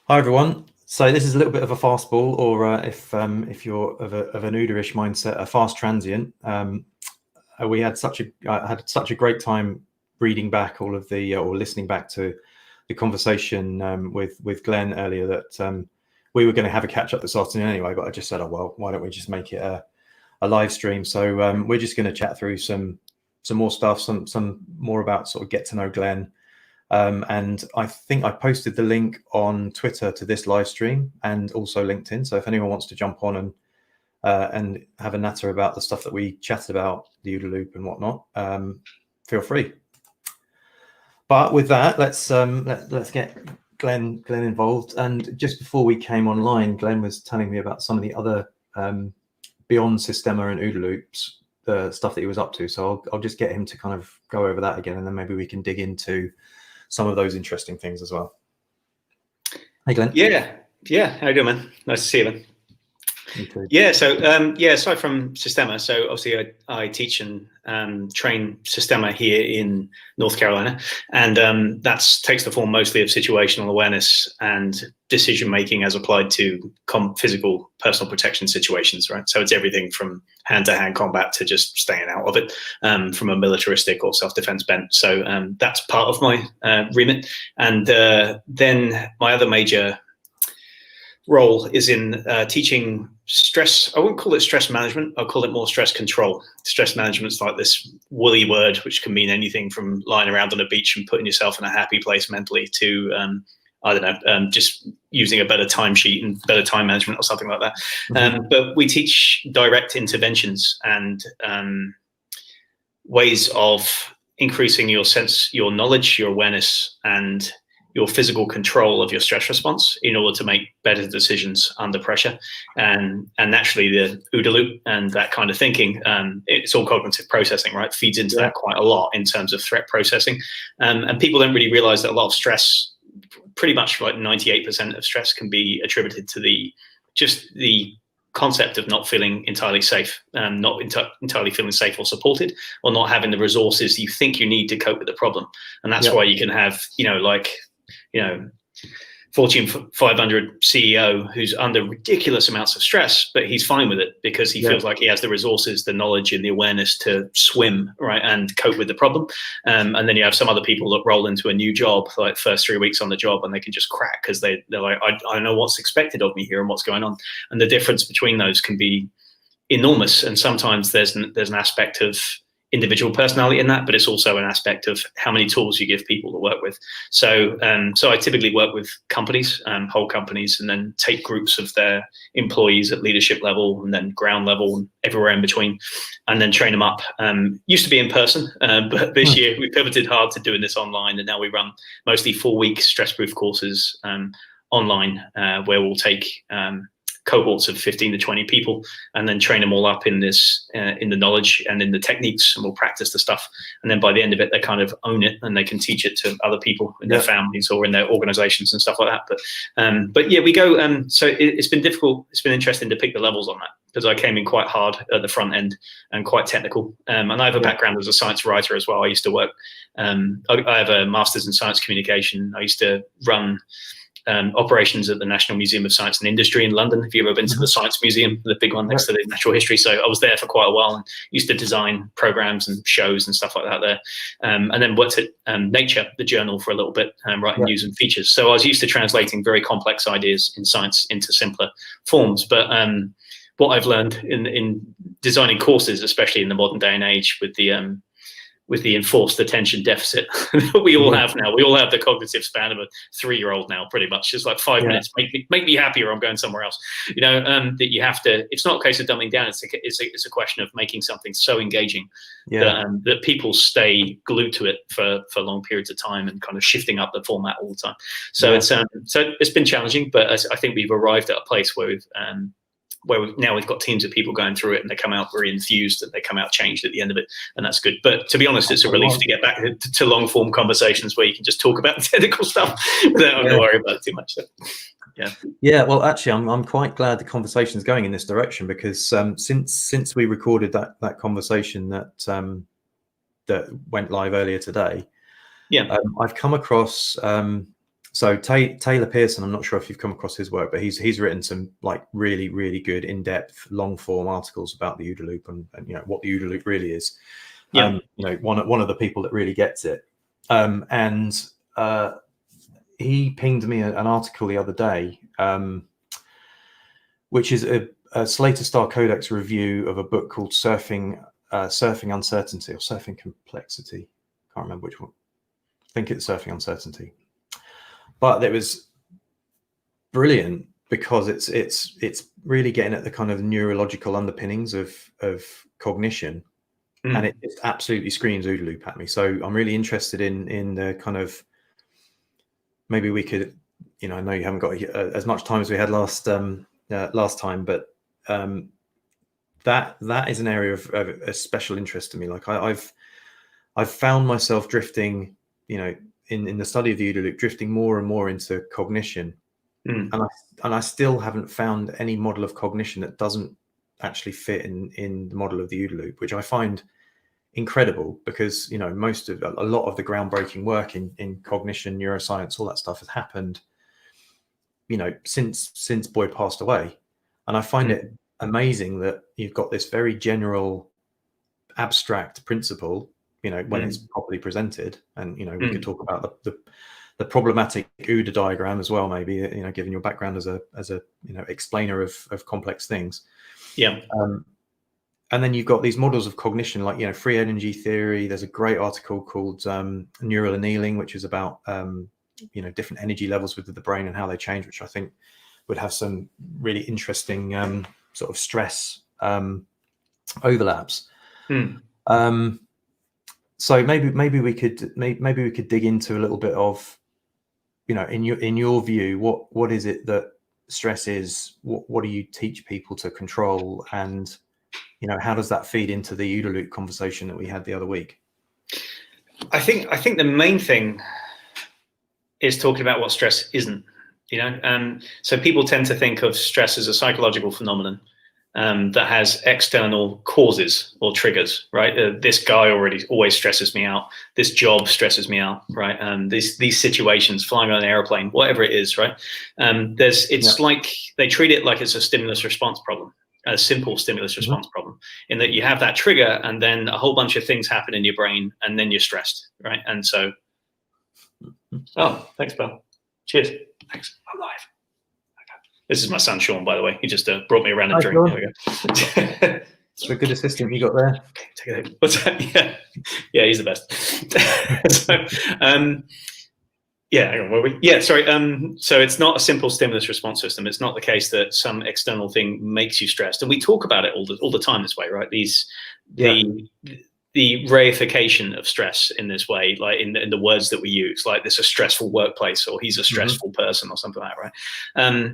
Hi everyone. So this is a little bit of a fastball, or if you're of an OODA-ish mindset, a fast transient. We had had such a great time reading back all of the or listening back to the conversation with Glenn earlier that we were going to have a catch up this afternoon anyway. But I just said, oh well, why don't we just make it a live stream? So we're just going to chat through some more stuff, some more about sort of get to know Glenn. And I think I posted the link on Twitter to this live stream and also LinkedIn. So if anyone wants to jump on and have a natter about the stuff that we chatted about, the OODA loop and whatnot, feel free. But with that, let's get Glenn involved. And just before we came online, Glenn was telling me about some of the other beyond Systema and OODA loops, the stuff that he was up to. So I'll just get him to kind of go over that again, and then maybe we can dig into some of those interesting things as well. Hey, Glenn. Yeah. How you doing, man? Nice to see you, man. Yeah. So aside from Systema, so obviously I teach and train Systema here in North Carolina, and that takes the form mostly of situational awareness and decision making as applied to physical personal protection situations, right? So it's everything from hand-to-hand combat to just staying out of it, from a militaristic or self-defense bent. So that's part of my remit, and then my other major role is in teaching stress. I wouldn't call it stress management. I'll call it more stress control. Stress management is like this woolly word, which can mean anything from lying around on a beach and putting yourself in a happy place mentally to, I don't know, just using a better timesheet and better time management or something like that. Mm-hmm. But we teach direct interventions and ways of increasing your knowledge, your awareness, and your physical control of your stress response in order to make better decisions under pressure. And naturally the OODA loop and that kind of thinking, it's all cognitive processing, right? Feeds into that quite a lot in terms of threat processing. And people don't really realize that a lot of stress, pretty much like 98% of stress, can be attributed to the concept of not feeling entirely safe, not entirely feeling safe or supported, or not having the resources you think you need to cope with the problem. And that's why you can have, Fortune 500 CEO who's under ridiculous amounts of stress, but he's fine with it because he feels like he has the resources, the knowledge, and the awareness to swim, right, and cope with the problem. And then you have some other people that roll into a new job, like first 3 weeks on the job, and they can just crack because they're like, I know what's expected of me here and what's going on. And the difference between those can be enormous. And sometimes there's an aspect of individual personality in that, but it's also an aspect of how many tools you give people to work with. So I typically work with companies, whole companies, and then take groups of their employees at leadership level and then ground level and everywhere in between, and then train them up. Used to be in person, but this year we pivoted hard to doing this online, and now we run mostly 4-week stress-proof courses online, where we'll take cohorts of 15 to 20 people and then train them all up in this in the knowledge and in the techniques, and we'll practice the stuff, and then by the end of it they kind of own it and they can teach it to other people in their families or in their organizations and stuff like that. But yeah, we go so it's been difficult. It's been interesting to pick the levels on that because I came in quite hard at the front end and quite technical, and I have a background as a science writer as well. I used to work I have a master's in science communication. I used to run operations at the National Museum of Science and Industry in London. Have you ever been to the Science Museum, the big one next to the Natural History? So I was there for quite a while and used to design programs and shows and stuff like that there. And then worked at Nature, the journal, for a little bit, writing news and features. So I was used to translating very complex ideas in science into simpler forms. But what I've learned in designing courses, especially in the modern day and age with the enforced attention deficit that we all have now. We all have the cognitive span of a 3-year-old now, pretty much. Just like 5 minutes, make me happy, or I'm going somewhere else. That you have to. It's not a case of dumbing down. It's a question of making something so engaging that people stay glued to it for long periods of time and kind of shifting up the format all the time. So it's been challenging, but I think we've arrived at a place where we've got teams of people going through it, and they come out very enthused and they come out changed at the end of it, and that's good. But to be honest, it's a relief to get back to long form conversations where you can just talk about the technical stuff without having to worry about it too much. So, yeah. Well, actually, I'm quite glad the conversation is going in this direction, because since we recorded that conversation that went live earlier today, I've come across So Taylor Pearson, I'm not sure if you've come across his work, but he's written some like really, really good in-depth long form articles about the OODA loop and what the OODA loop really is. Yeah. One of the people that really gets it. And he pinged me an article the other day, which is a Slater Star Codex review of a book called Surfing Uncertainty or Surfing Complexity. Can't remember which one. I think it's Surfing Uncertainty. But it was brilliant because it's really getting at the kind of neurological underpinnings of cognition, and it absolutely screams OODA loop at me. So I'm really interested in the kind of, maybe we could, I know you haven't got as much time as we had last time, but that is an area of a special interest to me. Like I've found myself drifting, in the study of the OODA loop, drifting more and more into cognition, and I still haven't found any model of cognition that doesn't actually fit in the model of the OODA loop, which I find incredible, because a lot of the groundbreaking work in cognition, neuroscience, all that stuff has happened since Boyd passed away, and I find it amazing that you've got this very general abstract principle when it's properly presented, and we could talk about the problematic OODA diagram as well, maybe, given your background as a explainer of complex things. And then you've got these models of cognition, like free energy theory. There's a great article called Neural Annealing, which is about different energy levels within the brain and how they change, which I think would have some really interesting sort of stress overlaps. So maybe we could dig into a little bit of, in your view, what is it that stress is? What do you teach people to control? And how does that feed into the OODA loop conversation that we had the other week? I think the main thing is talking about what stress isn't. So people tend to think of stress as a psychological phenomenon that has external causes or triggers, right? This guy always stresses me out. This job stresses me out, right? These situations, flying on an airplane, whatever it is, right? It's like they treat it like it's a stimulus response problem, a simple stimulus response problem, in that you have that trigger and then a whole bunch of things happen in your brain and then you're stressed, right? And so, oh, thanks, pal. Cheers. Thanks. I'm live. This is my son, Sean, by the way. He just brought me a random drink. There we go. It's a good assistant you got there. Okay, take it out. What's that? Yeah, he's the best. So it's not a simple stimulus response system. It's not the case that some external thing makes you stressed. And we talk about it all the time this way, right? The reification of stress in this way, like in the words that we use, like this is a stressful workplace, or he's a stressful person, or something like that, right?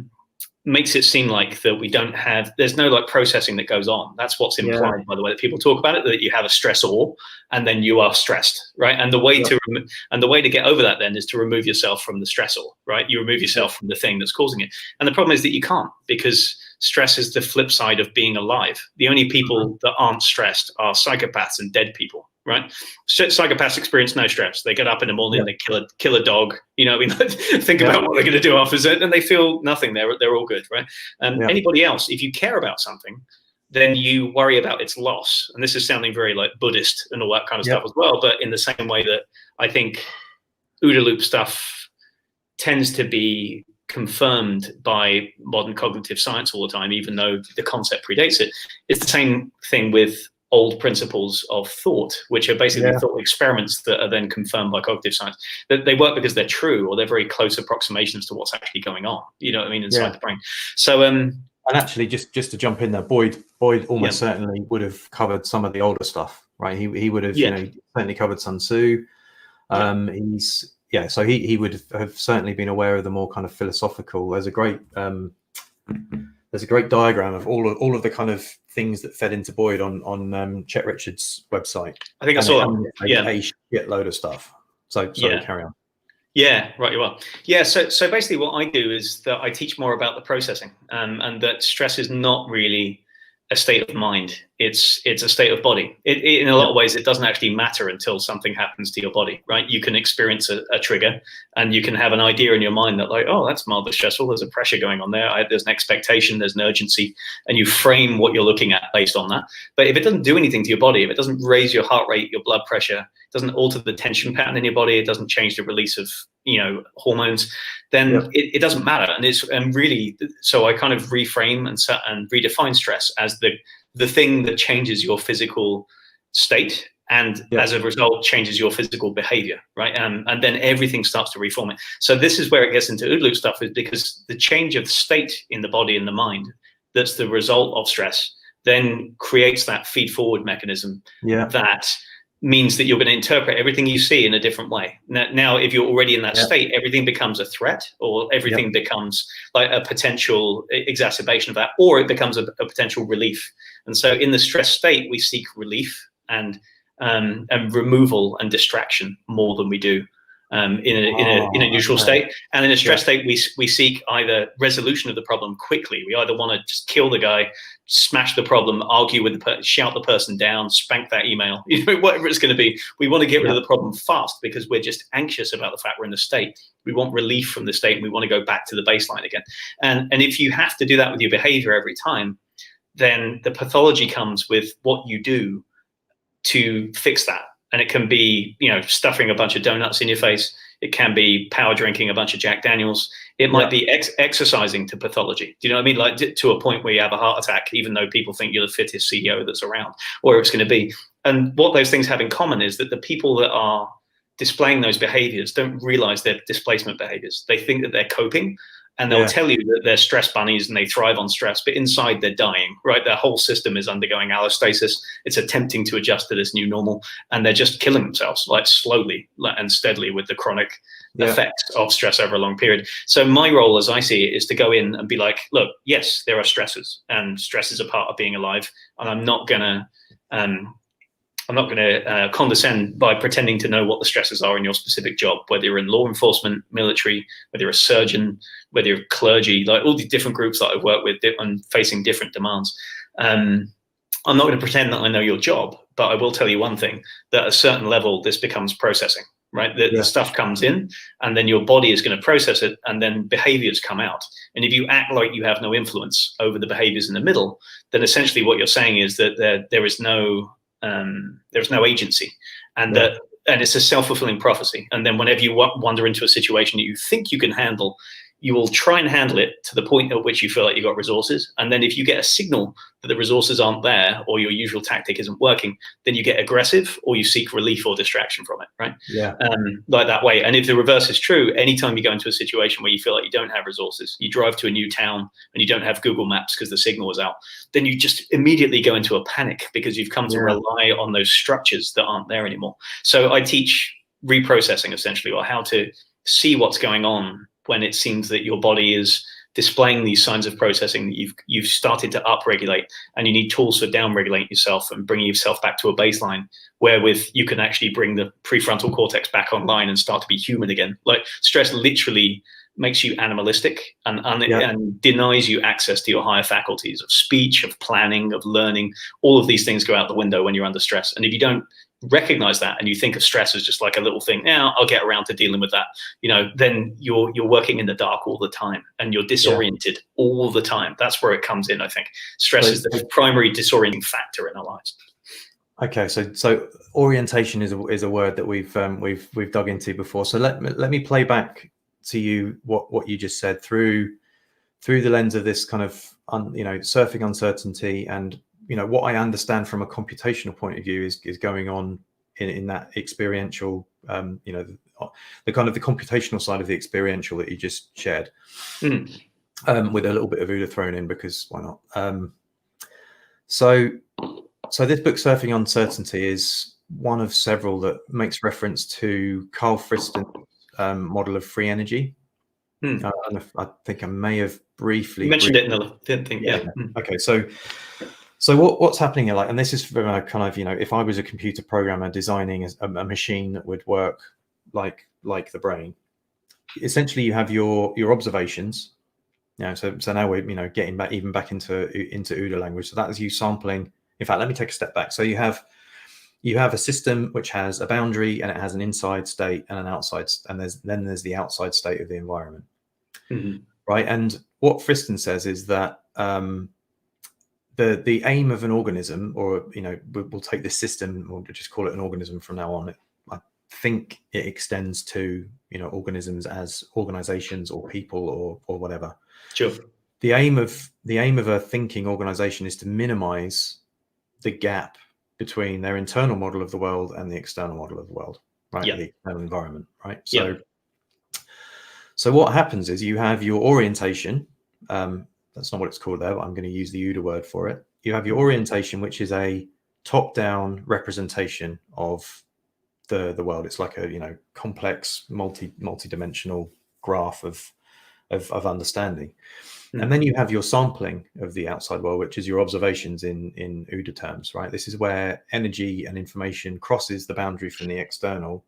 Makes it seem like that there's no like processing that goes on. That's what's implied by the way that people talk about it, that you have a stressor and then you are stressed, right? And the way to get over that then is to remove yourself from the stressor, right? You remove yourself from the thing that's causing it. And the problem is that you can't, because stress is the flip side of being alive. The only people that aren't stressed are psychopaths and dead people, right? Psychopaths experience no stress. They get up in the morning, they kill a dog, think about what they're going to do after it, and they feel nothing. They're all good, right? Anybody else, if you care about something, then you worry about its loss. And this is sounding very like Buddhist and all that kind of stuff as well. But in the same way that I think OODA loop stuff tends to be confirmed by modern cognitive science all the time, even though the concept predates it. It's the same thing with old principles of thought, which are basically thought experiments that are then confirmed by cognitive science. That they work because they're true, or they're very close approximations to what's actually going on. You know what I mean? Inside the brain. So, and actually, just to jump in there, Boyd almost certainly would have covered some of the older stuff, right? He would have, certainly covered Sun Tzu. So he would have certainly been aware of the more kind of philosophical. There's a great diagram of all of the kind of things that fed into Boyd on Chet Richards' website. I think I saw that. A shitload of stuff. So sorry, carry on. Yeah, right. Well, so basically, what I do is that I teach more about the processing, and that stress is not really a state of mind. It's a state of body. In a lot of ways, it doesn't actually matter until something happens to your body, right? You can experience a trigger, and you can have an idea in your mind that like, oh, that's mildly stressful. There's a pressure going on there. There's an expectation. There's an urgency, and you frame what you're looking at based on that. But if it doesn't do anything to your body, if it doesn't raise your heart rate, your blood pressure, doesn't alter the tension pattern in your body, it doesn't change the release of hormones, then it doesn't matter. And really, so I kind of reframe and redefine stress as the thing that changes your physical state, and as a result changes your physical behavior, right? And then everything starts to reform it. So this is where it gets into OODA loop stuff, is because the change of state in the body and the mind that's the result of stress then creates that feed forward mechanism that means that you're going to interpret everything you see in a different way. Now, if you're already in that state, everything becomes a threat, or everything becomes like a potential exacerbation of that, or it becomes a potential relief. And so in the stress state, we seek relief and removal and distraction more than we do in a neutral state. And in a stress state, we seek either resolution of the problem quickly. We either want to just kill the guy, smash the problem, argue with shout the person down, spank that email, whatever it's going to be. We want to get rid of the problem fast because we're just anxious about the fact we're in the state. We want relief from the state, and we want to go back to the baseline again. And if you have to do that with your behavior every time, then the pathology comes with what you do to fix that. And it can be, stuffing a bunch of donuts in your face. It can be power drinking a bunch of Jack Daniels. It might be exercising to pathology. Do you know what I mean? Like to a point where you have a heart attack, even though people think you're the fittest CEO that's around, or it's going to be. And what those things have in common is that the people that are displaying those behaviors don't realize they're displacement behaviors. They think that they're coping, and they'll tell you that they're stress bunnies and they thrive on stress, but inside they're dying, right? Their whole system is undergoing allostasis. It's attempting to adjust to this new normal, and they're just killing themselves, like slowly and steadily, with the chronic effects of stress over a long period. So my role, as I see it, is to go in and be like, look, yes, there are stresses, and stress is a part of being alive, and I'm not going to condescend by pretending to know what the stresses are in your specific job, whether you're in law enforcement, military, whether you're a surgeon, whether you're clergy, like all these different groups that I've worked with and facing different demands. I'm not going to pretend that I know your job, but I will tell you one thing, that at a certain level, this becomes processing, right? The stuff comes in, and then your body is going to process it, and then behaviors come out. And if you act like you have no influence over the behaviors in the middle, then essentially what you're saying is that there's no agency, and and it's a self-fulfilling prophecy. And then whenever you wander into a situation that you think you can handle, you will try and handle it to the point at which you feel like you've got resources. And then if you get a signal that the resources aren't there, or your usual tactic isn't working, then you get aggressive, or you seek relief or distraction from it, right? Like that way. And if the reverse is true, anytime you go into a situation where you feel like you don't have resources, you drive to a new town and you don't have Google Maps because the signal is out, then you just immediately go into a panic because you've come to rely on those structures that aren't there anymore. So I teach reprocessing, essentially, or how to see what's going on when it seems that your body is displaying these signs of processing that you've started to upregulate, and you need tools for downregulating yourself and bringing yourself back to a baseline wherewith you can actually bring the prefrontal cortex back online and start to be human again. Like stress literally makes you animalistic and denies you access to your higher faculties of speech, of planning, of learning. All of these things go out the window when you're under stress. And if you don't recognize that, and you think of stress as just like a little thing, now I'll get around to dealing with that, then you're working in the dark all the time, and you're disoriented all the time. That's where it comes in. I think stress is the primary disorienting factor in our lives. Okay, so orientation is a word that we've dug into before. So let me play back to you what you just said through the lens of this kind of surfing uncertainty, and what I understand from a computational point of view is going on in that experiential, the kind of the computational side of the experiential that you just shared, with a little bit of OODA thrown in, because why not? So this book, Surfing Uncertainty, is one of several that makes reference to Carl Friston's model of free energy. I think I may have briefly mentioned it in the thing. Okay, so what's happening here, and this is from a kind of, if I was a computer programmer designing a machine that would work like the brain, essentially you have your observations, So now we're getting back into OODA language. So that is you sampling. In fact, let me take a step back. So you have a system which has a boundary, and it has an inside state and an outside, and there's the outside state of the environment, right? And what Friston says is that the aim of an organism, or we'll take this system, or just call it an organism from now on. I think it extends to organisms as organizations or people or whatever. Sure. The aim of a thinking organization is to minimize the gap between their internal model of the world and the external model of the world, right? Yeah. The external environment, right? So what happens is you have your orientation. That's not what it's called there, but I'm going to use the OODA word for it. You have your orientation, which is a top-down representation of the world. It's like a complex, multi-dimensional graph of understanding. And then you have your sampling of the outside world, which is your observations in OODA terms, right? This is where energy and information crosses the boundary from the external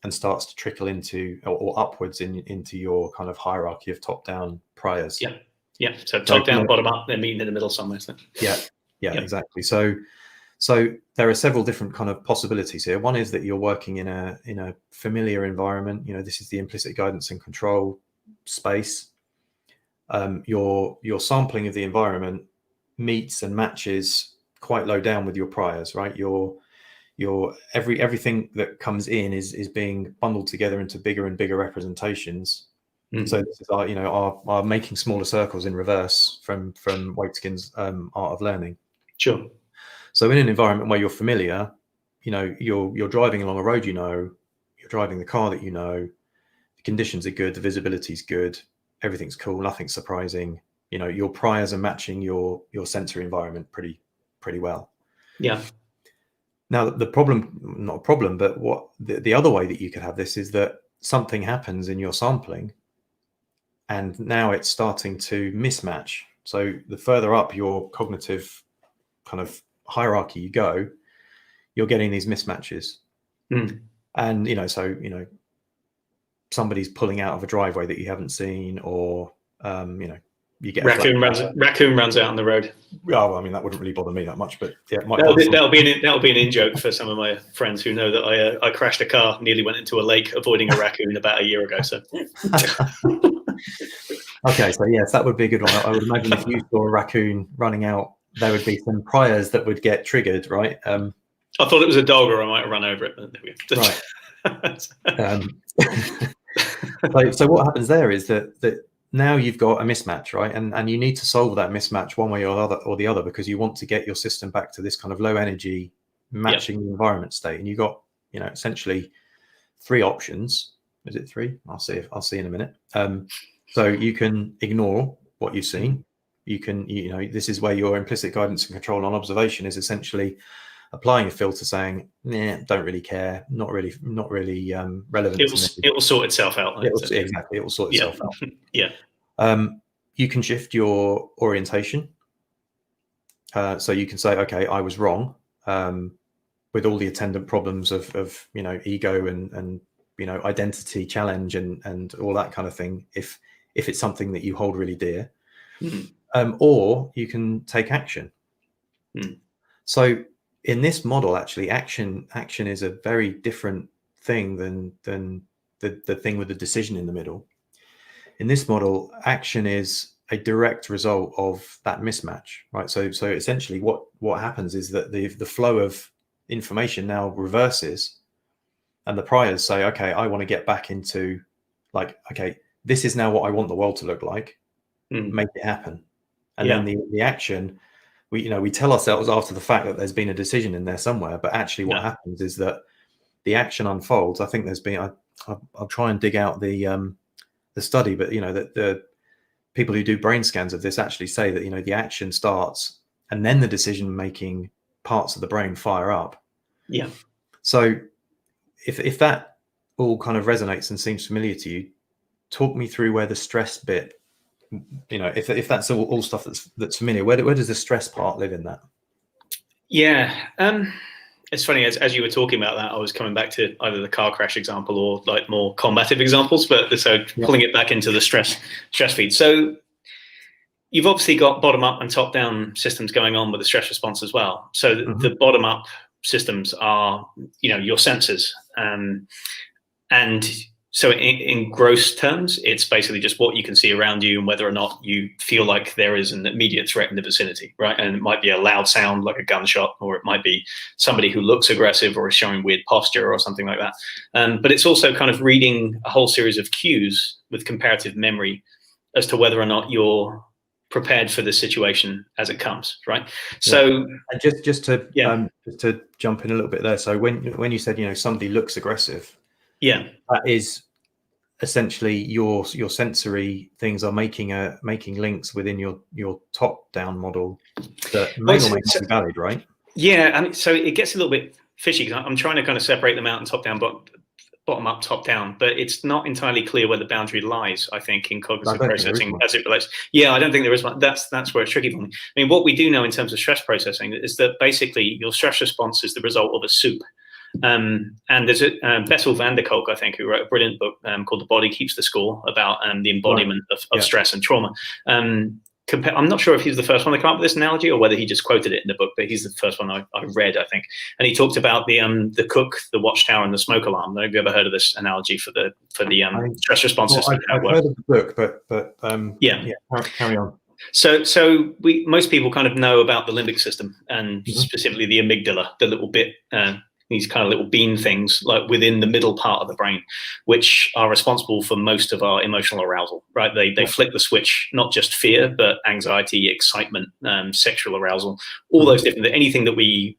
and starts to trickle into or upwards into your kind of hierarchy of top-down priors. Yeah. So top down, bottom up, they're meeting in the middle somewhere. So. Yeah, exactly. So there are several different kind of possibilities here. One is that you're working in a familiar environment. This is the implicit guidance and control space. Your sampling of the environment meets and matches quite low down with your priors, right? Everything that comes in is being bundled together into bigger and bigger representations. So this is our making smaller circles in reverse from Waitskin's Art of Learning. Sure. So in an environment where you're familiar, you're driving along a road, you're driving the car that the conditions are good, the visibility is good, everything's cool, nothing's surprising. Your priors are matching your sensory environment pretty well. Yeah. Now the problem, not a problem, but what the other way that you could have this is that something happens in your sampling, and now it's starting to mismatch. So the further up your cognitive kind of hierarchy you go, you're getting these mismatches. And somebody's pulling out of a driveway that you haven't seen, or you get raccoon runs out on the road. Oh, I mean, that wouldn't really bother me that much, but yeah, that'll be an in joke for some of my friends who know that I crashed a car, nearly went into a lake avoiding a raccoon about a year ago. So okay, so yes, that would be a good one. I would imagine if you saw a raccoon running out, there would be some priors that would get triggered, right? I thought it was a dog, or I might have run over it. But there we go. Right. So what happens there is that now you've got a mismatch, right? And you need to solve that mismatch one way or the other, because you want to get your system back to this kind of low energy matching the environment state. And you've got, essentially 3 options. Is it 3? I'll see in a minute. So you can ignore what you've seen. You can, this is where your implicit guidance and control on observation is essentially applying a filter saying, nah, don't really care, not really relevant. It will sort itself out. Exactly, it will sort itself out. Yeah. You can shift your orientation. So you can say, okay, I was wrong, with all the attendant problems of ego and identity challenge and all that kind of thing, if it's something that you hold really dear. Or you can take action. So in this model, actually, action is a very different thing than the thing with the decision in the middle. In this model, action is a direct result of that mismatch, right? So essentially what happens is that the flow of information now reverses, and the priors say, okay, I want to get back into, like, okay, this is now what I want the world to look like. Make it happen. And then the action, we tell ourselves after the fact that there's been a decision in there somewhere, but actually what happens is that the action unfolds. I think there's been, I'll try and dig out the study, but that the people who do brain scans of this actually say that the action starts and then the decision making parts of the brain fire up. So if that all kind of resonates and seems familiar to you, talk me through where the stress bit, if that's all stuff that's familiar, where does the stress part live in that? It's funny, as you were talking about that, I was coming back to either the car crash example or like more combative examples, but so pulling it back into the stress feed. So you've obviously got bottom up and top down systems going on with the stress response as well. So the bottom up systems are, your sensors. And so in gross terms, it's basically just what you can see around you and whether or not you feel like there is an immediate threat in the vicinity, right? And it might be a loud sound like a gunshot, or it might be somebody who looks aggressive or is showing weird posture or something like that. But it's also kind of reading a whole series of cues with comparative memory as to whether or not you're prepared for the situation as it comes, right? So and just to jump in a little bit there. So when you said, somebody looks aggressive, that is essentially your sensory things are making links within your top down model that may or may not be valid, right? Yeah, and so it gets a little bit fishy because I'm trying to kind of separate them out and top down, bottom up, top down, but it's not entirely clear where the boundary lies, I think, in cognitive processing as it relates. Yeah, I don't think there is one. That's where it's tricky for me. I mean, what we do know in terms of stress processing is that basically your stress response is the result of a soup. And there's Bessel van der Kolk, I think, who wrote a brilliant book called The Body Keeps the Score about the embodiment of stress and trauma. I'm not sure if he's the first one to come up with this analogy or whether he just quoted it in the book, but he's the first one I read, I think. And he talked about the cook, the watchtower, and the smoke alarm. Have you ever heard of this analogy for the stress response system? I've heard of the book, but carry on. So most people kind of know about the limbic system and specifically the amygdala, the little bit. These kind of little bean things like within the middle part of the brain, which are responsible for most of our emotional arousal, right? They flick the switch, not just fear, but anxiety, excitement, sexual arousal, all those different, anything that we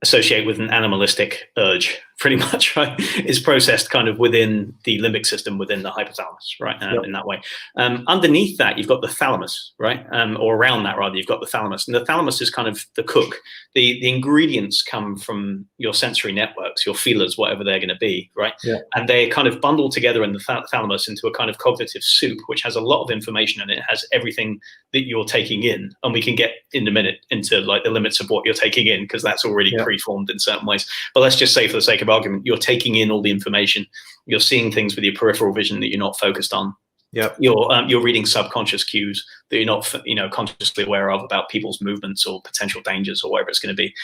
associate with an animalistic urge, pretty much, right, is processed kind of within the limbic system, within the hypothalamus, right, in that way. Underneath that, you've got the thalamus, right, or around that, rather, you've got the thalamus. And the thalamus is kind of the cook. The ingredients come from your sensory networks, your feelers, whatever they're going to be, right? And they kind of bundle together in the thalamus into a kind of cognitive soup, which has a lot of information and it has everything that you're taking in. And we can get in a minute into like the limits of what you're taking in, because that's already preformed in certain ways. But let's just say, for the sake of argument, you're taking in all the information. You're seeing things with your peripheral vision that you're not focused on. You're reading subconscious cues that you're not consciously aware of about people's movements or potential dangers or whatever it's going to be,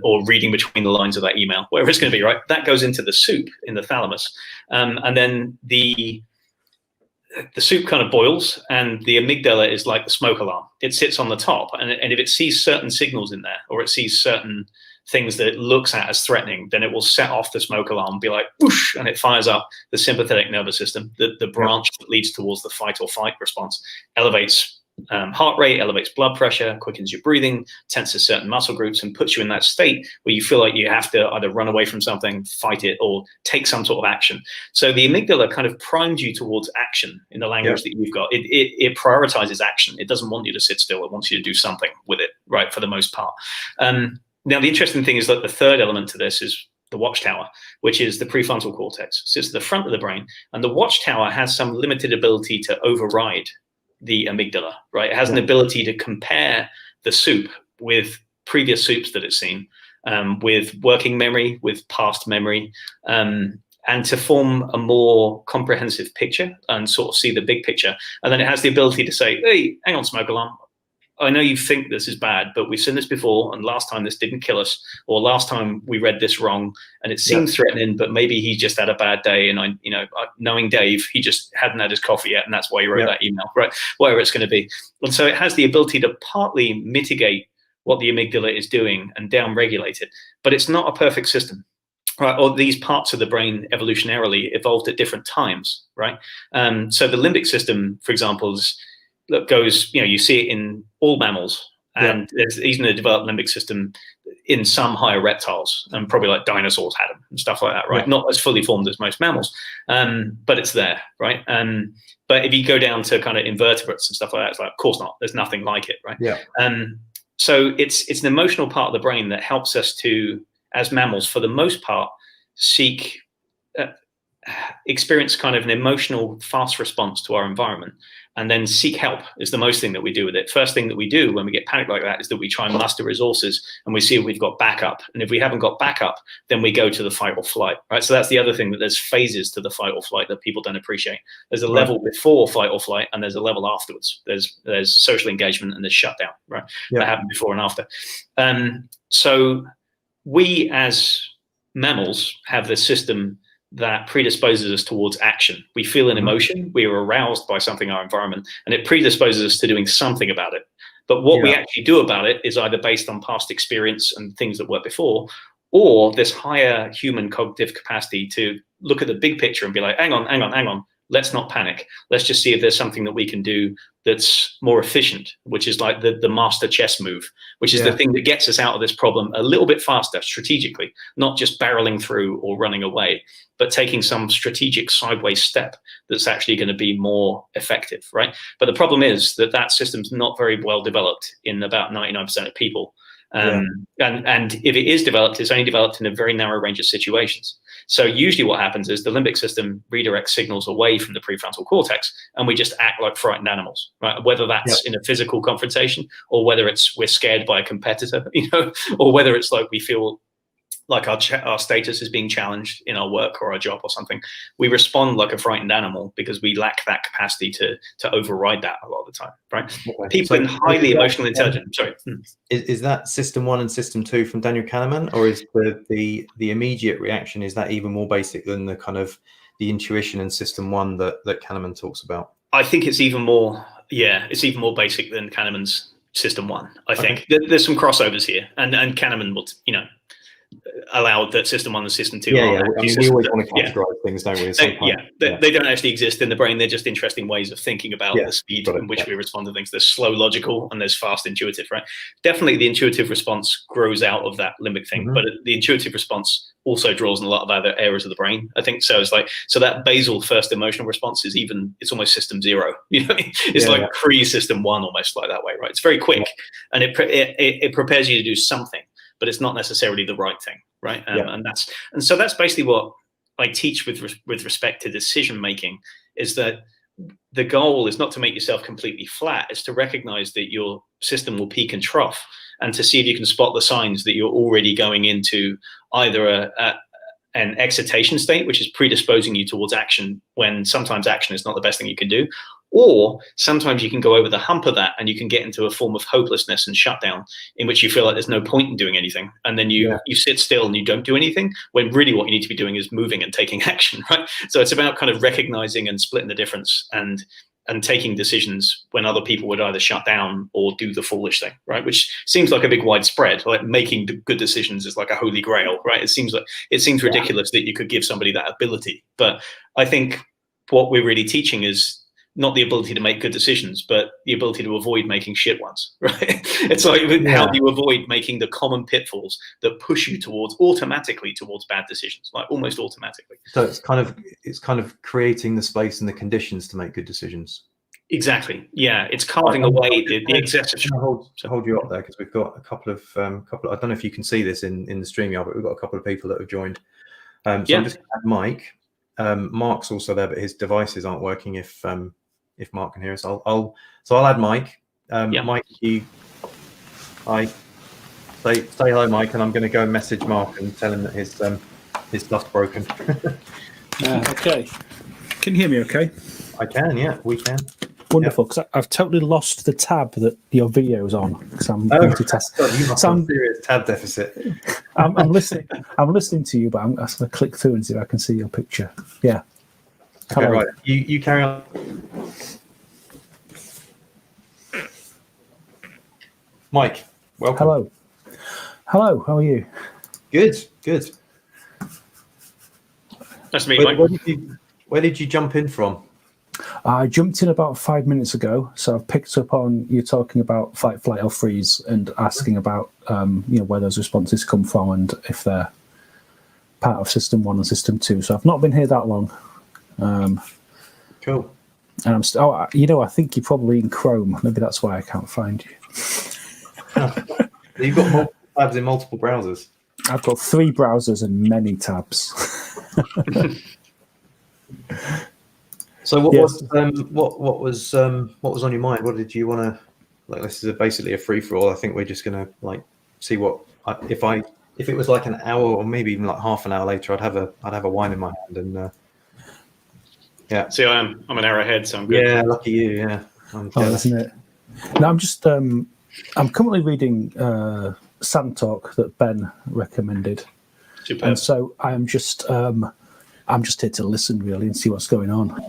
or reading between the lines of that email, whatever it's going to be, right? That goes into the soup in the thalamus, and then the soup kind of boils, and the amygdala is like the smoke alarm. It sits on the top, and if it sees certain signals in there, or it sees certain things that it looks at as threatening, then it will set off the smoke alarm, be like whoosh, and it fires up the sympathetic nervous system, the branch that leads towards the fight or flight response, elevates heart rate, elevates blood pressure, quickens your breathing, tenses certain muscle groups, and puts you in that state where you feel like you have to either run away from something, fight it, or take some sort of action. So the amygdala kind of primes you towards action in the language that you've got. It prioritizes action. It doesn't want you to sit still. It wants you to do something with it, right, for the most part. Now, the interesting thing is that the third element to this is the watchtower, which is the prefrontal cortex. So it's the front of the brain, and the watchtower has some limited ability to override the amygdala, right? It has an ability to compare the soup with previous soups that it's seen, with working memory, with past memory, and to form a more comprehensive picture and sort of see the big picture. And then it has the ability to say, hey, hang on, smoke alarm. I know you think this is bad, but we've seen this before, and last time this didn't kill us, or last time we read this wrong, and it seemed threatening, but maybe he just had a bad day, and knowing Dave, he just hadn't had his coffee yet, and that's why he wrote that email, right? Whatever it's going to be. And so it has the ability to partly mitigate what the amygdala is doing and down-regulate it, but it's not a perfect system. Right, or these parts of the brain evolutionarily evolved at different times, right? So the limbic system, for example, that goes, you see it in all mammals, and there's even a developed limbic system in some higher reptiles, and probably like dinosaurs had them and stuff like that, right? Not as fully formed as most mammals, but it's there, right? But if you go down to kind of invertebrates and stuff like that, it's like, of course not. There's nothing like it, right? So it's an emotional part of the brain that helps us to, as mammals, for the most part, seek experience kind of an emotional fast response to our environment, and then seek help is the most thing that we do with it. First thing that we do when we get panicked like that is that we try and muster resources, and we see if we've got backup. And if we haven't got backup, then we go to the fight or flight, right? So that's the other thing, that there's phases to the fight or flight that people don't appreciate. There's a level before fight or flight, and there's a level afterwards. There's social engagement, and there's shutdown, right? That happen before and after. So we as mammals have this system that predisposes us towards action. We feel an emotion, we are aroused by something in our environment, and it predisposes us to doing something about it. But what we actually do about it is either based on past experience and things that worked before, or this higher human cognitive capacity to look at the big picture and be like, hang on, let's not panic. Let's just see if there's something that we can do that's more efficient, which is like the master chess move, which is the thing that gets us out of this problem a little bit faster strategically, not just barreling through or running away, but taking some strategic sideways step that's actually going to be more effective, right? But the problem is that that system's not very well developed in about 99% of people. And if it is developed, it's only developed in a very narrow range of situations. So usually what happens is the limbic system redirects signals away from the prefrontal cortex, and we just act like frightened animals, right? Whether that's in a physical confrontation, or whether it's we're scared by a competitor, or whether it's like we feel like our status is being challenged in our work or our job or something. We respond like a frightened animal because we lack that capacity to override that a lot of the time, right? People in highly emotional intelligence. Sorry, is that system 1 and system 2 from Daniel Kahneman, or is the immediate reaction, is that even more basic than the kind of the intuition in system 1 that Kahneman talks about? I think it's even more. It's even more basic than Kahneman's system 1. I think there's some crossovers here, and Kahneman will, allowed that system 1 and system 2 I mean, we always want to categorize things, don't we? They don't actually exist in the brain. They're just interesting ways of thinking about the speed in which we respond to things. There's slow logical and there's fast intuitive, right? Definitely the intuitive response grows out of that limbic thing, but the intuitive response also draws in a lot of other areas of the brain, I think. So it's like, so that basal first emotional response is it's almost system 0, it's like pre-system 1, almost like that way, right? It's very quick, and it prepares you to do something, but it's not necessarily the right thing, right? And so that's basically what I teach with respect to decision making, is that the goal is not to make yourself completely flat. It's to recognize that your system will peak and trough, and to see if you can spot the signs that you're already going into either an excitation state, which is predisposing you towards action, when sometimes action is not the best thing you can do, or sometimes you can go over the hump of that and you can get into a form of hopelessness and shutdown, in which you feel like there's no point in doing anything. And then you sit still and you don't do anything, when really what you need to be doing is moving and taking action, right? So it's about kind of recognizing and splitting the difference, and taking decisions when other people would either shut down or do the foolish thing, right? Which seems like a big widespread, like making good decisions is like a holy grail, right? It seems ridiculous that you could give somebody that ability. But I think what we're really teaching is not the ability to make good decisions, but the ability to avoid making shit ones, right? It's like, how do you avoid making the common pitfalls that push you automatically towards bad decisions, like almost automatically. So it's kind of creating the space and the conditions to make good decisions. Exactly. Yeah, it's carving away the excessive. Hold you up there, because we've got a couple of I don't know if you can see this in the StreamYard, but we've got a couple of people that have joined. So I'm just going to add Mike. Mark's also there, but his devices aren't working. If Mark can hear us, I'll add Mike. Mike, hi. Say hello, Mike, and I'm going to go and message Mark and tell him that his stuff's broken. Okay. Can you hear me okay? I can, yeah, we can. Wonderful, because I've totally lost the tab that your video is on, because I'm multitasking. You must have a serious tab deficit. I'm listening to you, but I'm going to click through and see if I can see your picture. Yeah. Okay, right. You carry on. Mike, welcome. Hello, how are you? Good. Nice to meet you, Mike. Where did you jump in from? I jumped in about 5 minutes ago, so I've picked up on you talking about fight, flight, or freeze, and asking about where those responses come from and if they're part of System 1 and System 2. So I've not been here that long. Cool. And I'm still. I think you're probably in Chrome. Maybe that's why I can't find you. You've got multiple tabs in multiple browsers. I've got 3 browsers and many tabs. So what Yes. was what was on your mind? What did you want to like? This is basically a free for all. I think we're just gonna like see what if it was like an hour or maybe even like half an hour later, I'd have a wine in my hand and yeah. See, I'm an hour ahead, so I'm good. Yeah, lucky you. Yeah, I'm jealous. Isn't it? No, I'm just I'm currently reading Sand Talk that Ben recommended, Superb. and so I'm just here to listen really and see what's going on.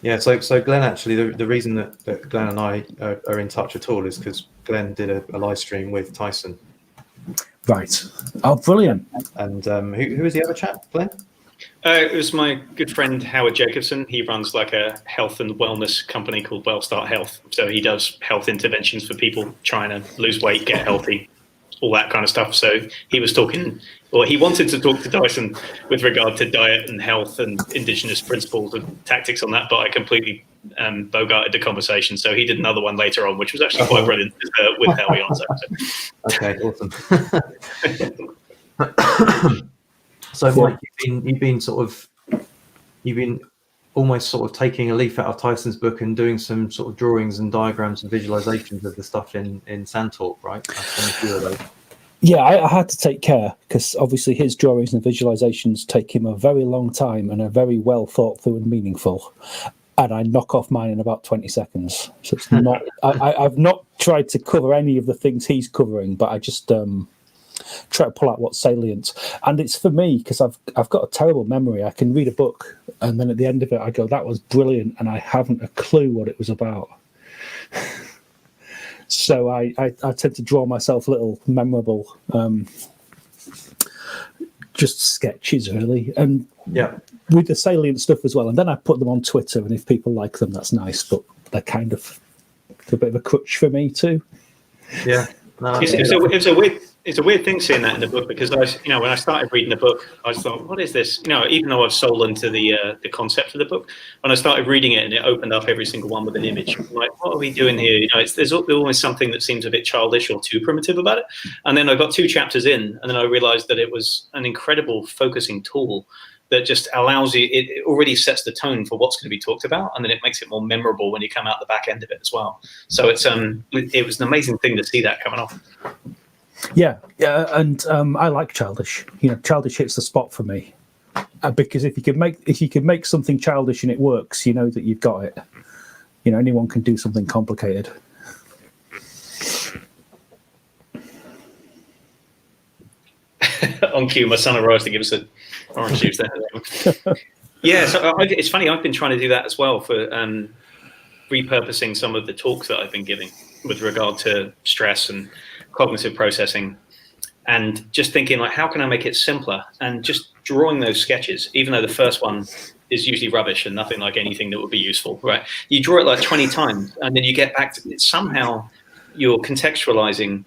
Yeah, so Glenn, actually, the reason that Glenn and I are in touch at all is because Glenn did a live stream with Tyson. Right. Oh, brilliant. And who was the other chap, Glenn? It was my good friend Howard Jacobson. He runs like a health and wellness company called Wellstart Health. So he does health interventions for people trying to lose weight, get healthy, all that kind of stuff. So he was talking, or he wanted to talk to Dyson with regard to diet and health and indigenous principles and tactics on that, but I completely bogarted the conversation. So he did another one later on, which was actually quite brilliant with Howie on. Okay, awesome. So Mike, you've been almost sort of taking a leaf out of Tyson's book and doing some sort of drawings and diagrams and visualizations of the stuff in Sandtalk, right? I've done a few of those. Yeah, I had to take care because obviously his drawings and visualizations take him a very long time and are very well thought through and meaningful. And I knock off mine in about 20 seconds. So it's not. I've not tried to cover any of the things he's covering, but I just try to pull out what's salient. And it's for me because I've got a terrible memory. I can read a book and then at the end of it I go, that was brilliant, and I haven't a clue what it was about. So I tend to draw myself little memorable just sketches really, and with the salient stuff as well, and then I put them on Twitter, and if people like them that's nice, but they're kind of a bit of a crutch for me too. Yeah. No, it's a weird thing seeing that in the book, because when I started reading the book, I thought, what is this? Even though I've sold into the concept of the book, when I started reading it and it opened up every single one with an image, I'm like, what are we doing here? There's always something that seems a bit childish or too primitive about it. And then I got 2 chapters in, and then I realized that it was an incredible focusing tool that just allows you, it already sets the tone for what's going to be talked about, and then it makes it more memorable when you come out the back end of it as well. So it was an amazing thing to see that coming off. Yeah, and I like childish. Childish hits the spot for me because if you can make something childish and it works, you know that you've got it. Anyone can do something complicated. On cue, my son arrives to give us an orange juice there. Yeah, so it's funny. I've been trying to do that as well for repurposing some of the talks that I've been giving with regard to stress and cognitive processing, and just thinking like, how can I make it simpler? And just drawing those sketches, even though the first one is usually rubbish and nothing like anything that would be useful, right? You draw it like 20 times, and then you get back to it. Somehow you're contextualizing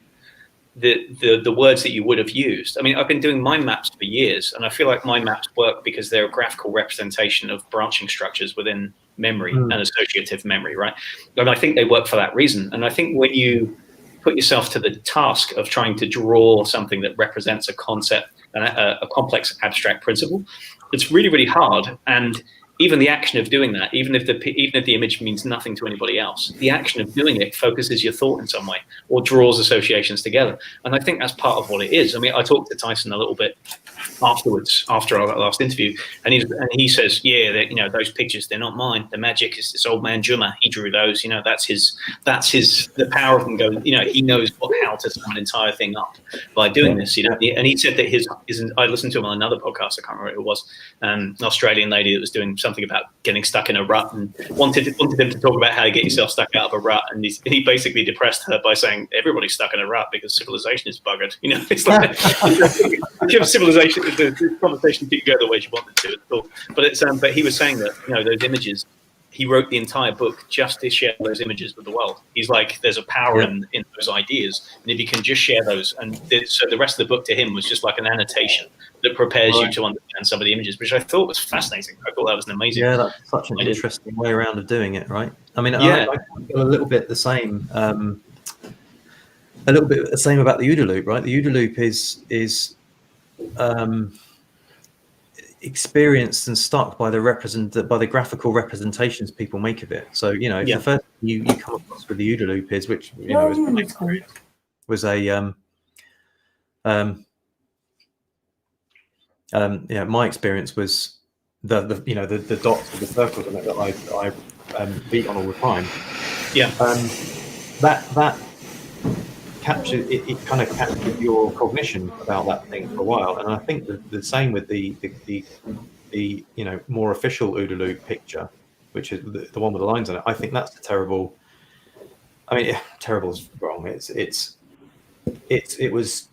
the words that you would have used. I mean, I've been doing mind maps for years, and I feel like mind maps work because they're a graphical representation of branching structures within memory and associative memory, right? And I think they work for that reason. And I think when you put yourself to the task of trying to draw something that represents a concept and a complex abstract principle, it's really, really hard. And even the action of doing that, even if the image means nothing to anybody else, the action of doing it focuses your thought in some way or draws associations together. And I think that's part of what it is. I mean, I talked to Tyson a little bit afterwards, after our last interview, and he says, yeah, those pictures, they're not mine. The magic is this old man Juma. He drew those. That's the power of him going. He knows how to sum an entire thing up by doing this. And he said that I listened to him on another podcast. I can't remember who it was. An Australian lady that was doing something about getting stuck in a rut and wanted him to talk about how to get yourself stuck out of a rut. And he basically depressed her by saying everybody's stuck in a rut because civilization is buggered. It's like if you have civilization, the conversation didn't go the way you wanted to at all. But he was saying that those images, he wrote the entire book just to share those images with the world. He's like, there's a power in those ideas, and if you can just share those, so the rest of the book to him was just like an annotation that prepares you to understand some of the images, which I thought was fascinating. I thought that was an amazing. Yeah, that's such an interesting way around of doing it, right? I mean, I feel a little bit the same. A little bit the same about the OODA loop, right? The OODA loop is experienced and stuck by the graphical representations people make of it. So, you know, if the first you come across with the OODA loop is, which, you know, was a my experience was the you know, the dots or the circles on it that I beat on all the time. Yeah. That captures it kind of captures your cognition about that thing for a while. And I think the same with the you know, more official OODA loop picture, which is the one with the lines on it. I think that's terrible. I mean, terrible is wrong. It was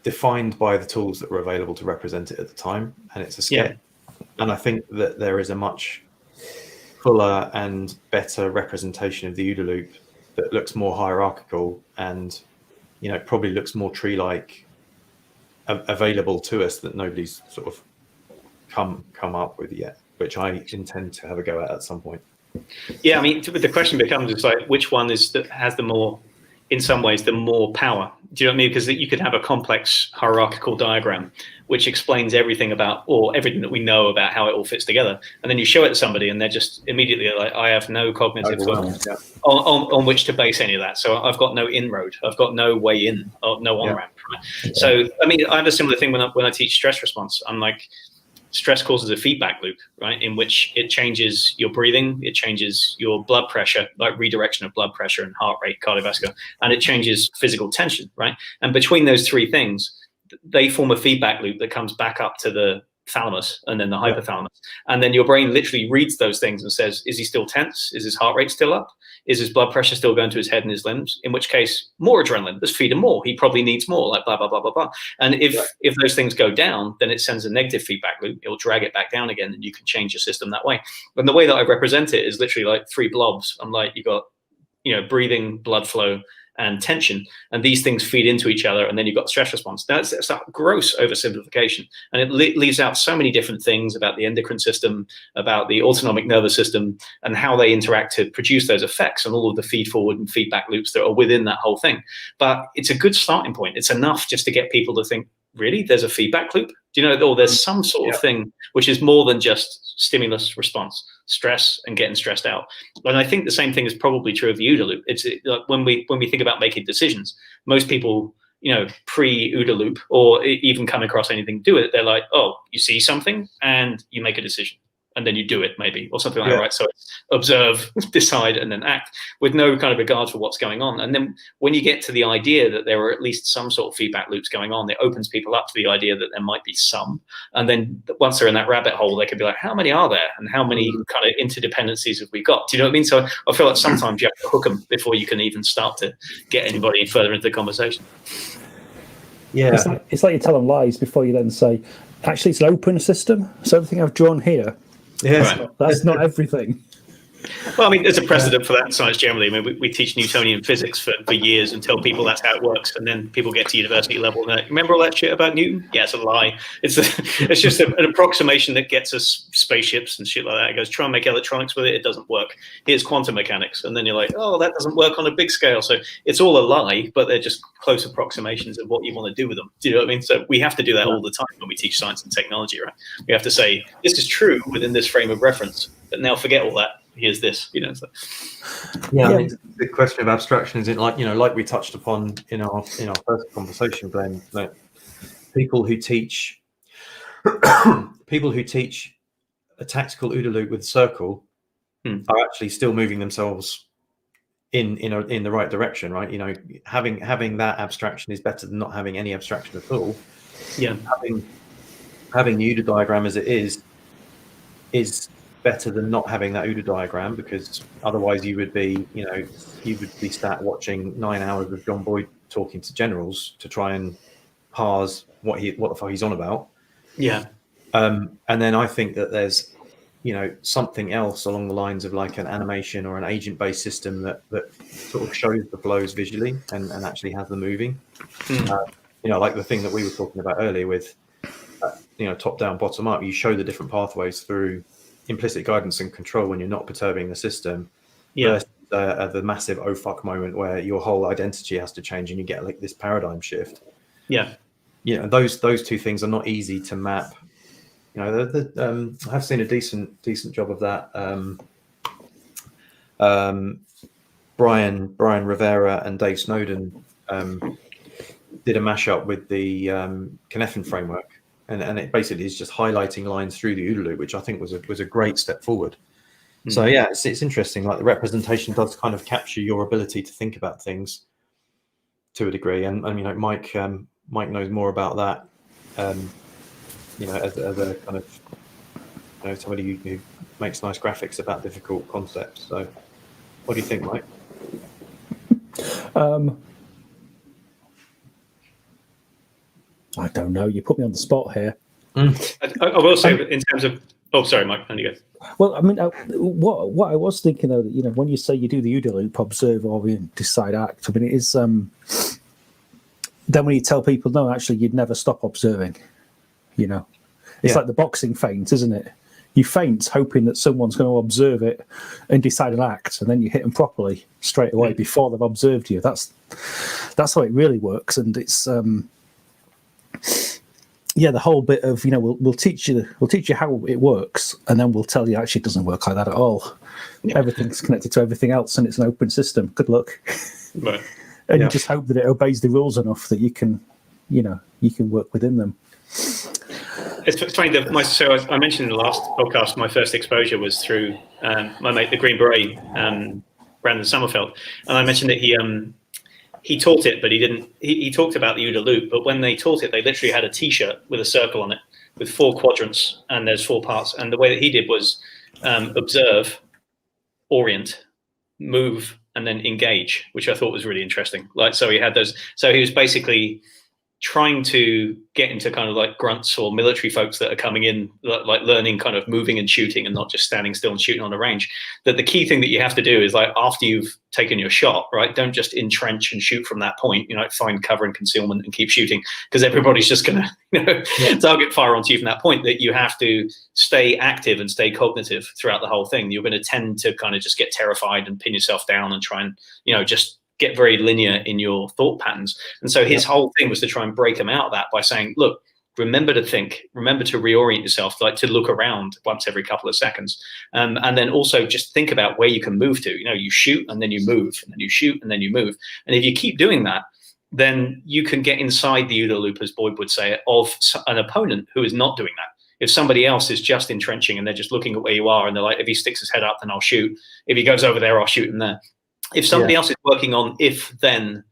defined by the tools that were available to represent it at the time, and it's a sketch. And I think that there is a much fuller and better representation of the OODA loop that looks more hierarchical and, you know, probably looks more tree-like, available to us, that nobody's sort of come up with yet, which I intend to have a go at some point. Yeah, I mean, the question becomes, it's like, which one has the more, in some ways, the more power? Do you know what I mean? Because you could have a complex hierarchical diagram which explains everything about, or everything that we know about how it all fits together, and then you show it to somebody and they're just immediately like, I have no cognitive on which to base any of that. So I've got no inroad, I've got no way in, or no on-ramp. Right? So, I mean, I have a similar thing when I teach stress response. I'm like, stress causes a feedback loop, right? In which it changes your breathing, it changes your blood pressure, like redirection of blood pressure and heart rate, cardiovascular, and it changes physical tension, right? And between those three things, they form a feedback loop that comes back up to the thalamus and then the hypothalamus. And then your brain literally reads those things and says, is he still tense? Is his heart rate still up? Is his blood pressure still going to his head and his limbs? In which case, more adrenaline, let's feed him more. He probably needs more, like blah, blah, blah, blah, blah. And if those things go down, then it sends a negative feedback loop. It'll drag it back down again, and you can change your system that way. And the way that I represent it is literally like three blobs. I'm like, you got, you know, breathing, blood flow, and tension, and these things feed into each other, and then you've got stress response. That's a gross oversimplification, and it leaves out so many different things about the endocrine system, about the autonomic nervous system, and how they interact to produce those effects, and all of the feed forward and feedback loops that are within that whole thing. But it's a good starting point. It's enough just to get people to think, really, there's a feedback loop? Do you know, or there's some sort of thing which is more than just stimulus response, stress and getting stressed out. And I think the same thing is probably true of the OODA loop. It's like when we think about making decisions, most people, you know, pre-OODA loop or even come across anything, do it. They're like, oh, you see something and you make a decision. And then you do it, maybe, or something like that, right? So it's observe, decide, and then act, with no kind of regard for what's going on. And then when you get to the idea that there are at least some sort of feedback loops going on, it opens people up to the idea that there might be some. And then once they're in that rabbit hole, they can be like, how many are there? And how many kind of interdependencies have we got? Do you know what I mean? So I feel like sometimes you have to hook them before you can even start to get anybody further into the conversation. Yeah. It's like you tell them lies before you then say, actually, it's an open system. So everything I've drawn here, that's not everything. Well, I mean, there's a precedent for that in science generally. I mean, we teach Newtonian physics for years and tell people that's how it works. And then people get to university level and they're like, remember all that shit about Newton? Yeah, it's a lie. It's just an approximation that gets us spaceships and shit like that. It goes, try and make electronics with it. It doesn't work. Here's quantum mechanics. And then you're like, oh, that doesn't work on a big scale. So it's all a lie, but they're just close approximations of what you want to do with them. Do you know what I mean? So we have to do that all the time when we teach science and technology, right? We have to say, this is true within this frame of reference, but now forget all that. Here's this, you know. So. Yeah, I mean, the question of abstraction is, it like, you know, like we touched upon in our first conversation, Glenn, that people who teach a tactical OODA loop with a circle are actually still moving themselves in the right direction, right? You know, having that abstraction is better than not having any abstraction at all. Yeah, having the OODA diagram as it is better than not having that OODA diagram, because otherwise you would be sat watching 9 hours of John Boyd talking to generals to try and parse what the fuck he's on about. Yeah. And then I think that there's, you know, something else along the lines of like an animation or an agent-based system that sort of shows the flows visually and actually has them moving. You know, like the thing that we were talking about earlier with, you know, top down, bottom up. You show the different pathways through implicit guidance and control when you're not perturbing the system. Versus, the massive oh fuck moment where your whole identity has to change and you get like this paradigm shift. Yeah. You know, those two things are not easy to map I have seen a decent job of that. Brian Rivera and Dave Snowden did a mashup with the Cynefin framework, and it basically is just highlighting lines through the OODA loop, which I think was a great step forward. So yeah, it's interesting. Like the representation does kind of capture your ability to think about things to a degree, and Mike knows more about that. As a kind of somebody who makes nice graphics about difficult concepts. So, what do you think, Mike? I don't know. You put me on the spot here. I will say, in terms of, oh, sorry, Mike, on you go. Well, I mean, what I was thinking though, when you say you do the OODA loop, observe, orient, decide, act. I mean, it is. Then when you tell people, no, actually, you'd never stop observing. It's like the boxing feint, isn't it? You feint hoping that someone's going to observe it and decide an act, and then you hit them properly straight away before they've observed you. That's how it really works, and it's the whole bit of we'll teach you how it works, and then we'll tell you actually it doesn't work like that at all. Everything's connected to everything else, and it's an open system. Good luck. Right. And you just hope that it obeys the rules enough that you can work within them. It's funny that so I mentioned in the last podcast, my first exposure was through my mate, the Green Beret, Brandon Sommerfeld, and I mentioned that he taught it, but he didn't. He talked about the OODA loop, but when they taught it, they literally had a T-shirt with a circle on it with 4 quadrants, and there's 4 parts. And the way that he did was observe, orient, move, and then engage, which I thought was really interesting. So he had those. So he was basically trying to get into kind of like grunts or military folks that are coming in, like learning kind of moving and shooting and not just standing still and shooting on a range. That the key thing that you have to do is, like, after you've taken your shot, right, don't just entrench and shoot from that point, find cover and concealment and keep shooting, because everybody's just going to target fire onto you from that point. That you have to stay active and stay cognitive throughout the whole thing. You're going to tend to kind of just get terrified and pin yourself down and try and, just get very linear in your thought patterns. And so his whole thing was to try and break him out of that by saying, look, remember to think, remember to reorient yourself, like to look around once every couple of seconds. And then also just think about where you can move to. You shoot and then you move, and then you shoot and then you move. And if you keep doing that, then you can get inside the OODA loop, as Boyd would say, of an opponent who is not doing that. If somebody else is just entrenching and they're just looking at where you are and they're like, if he sticks his head up, then I'll shoot. If he goes over there, I'll shoot him there. If somebody else is working on if-then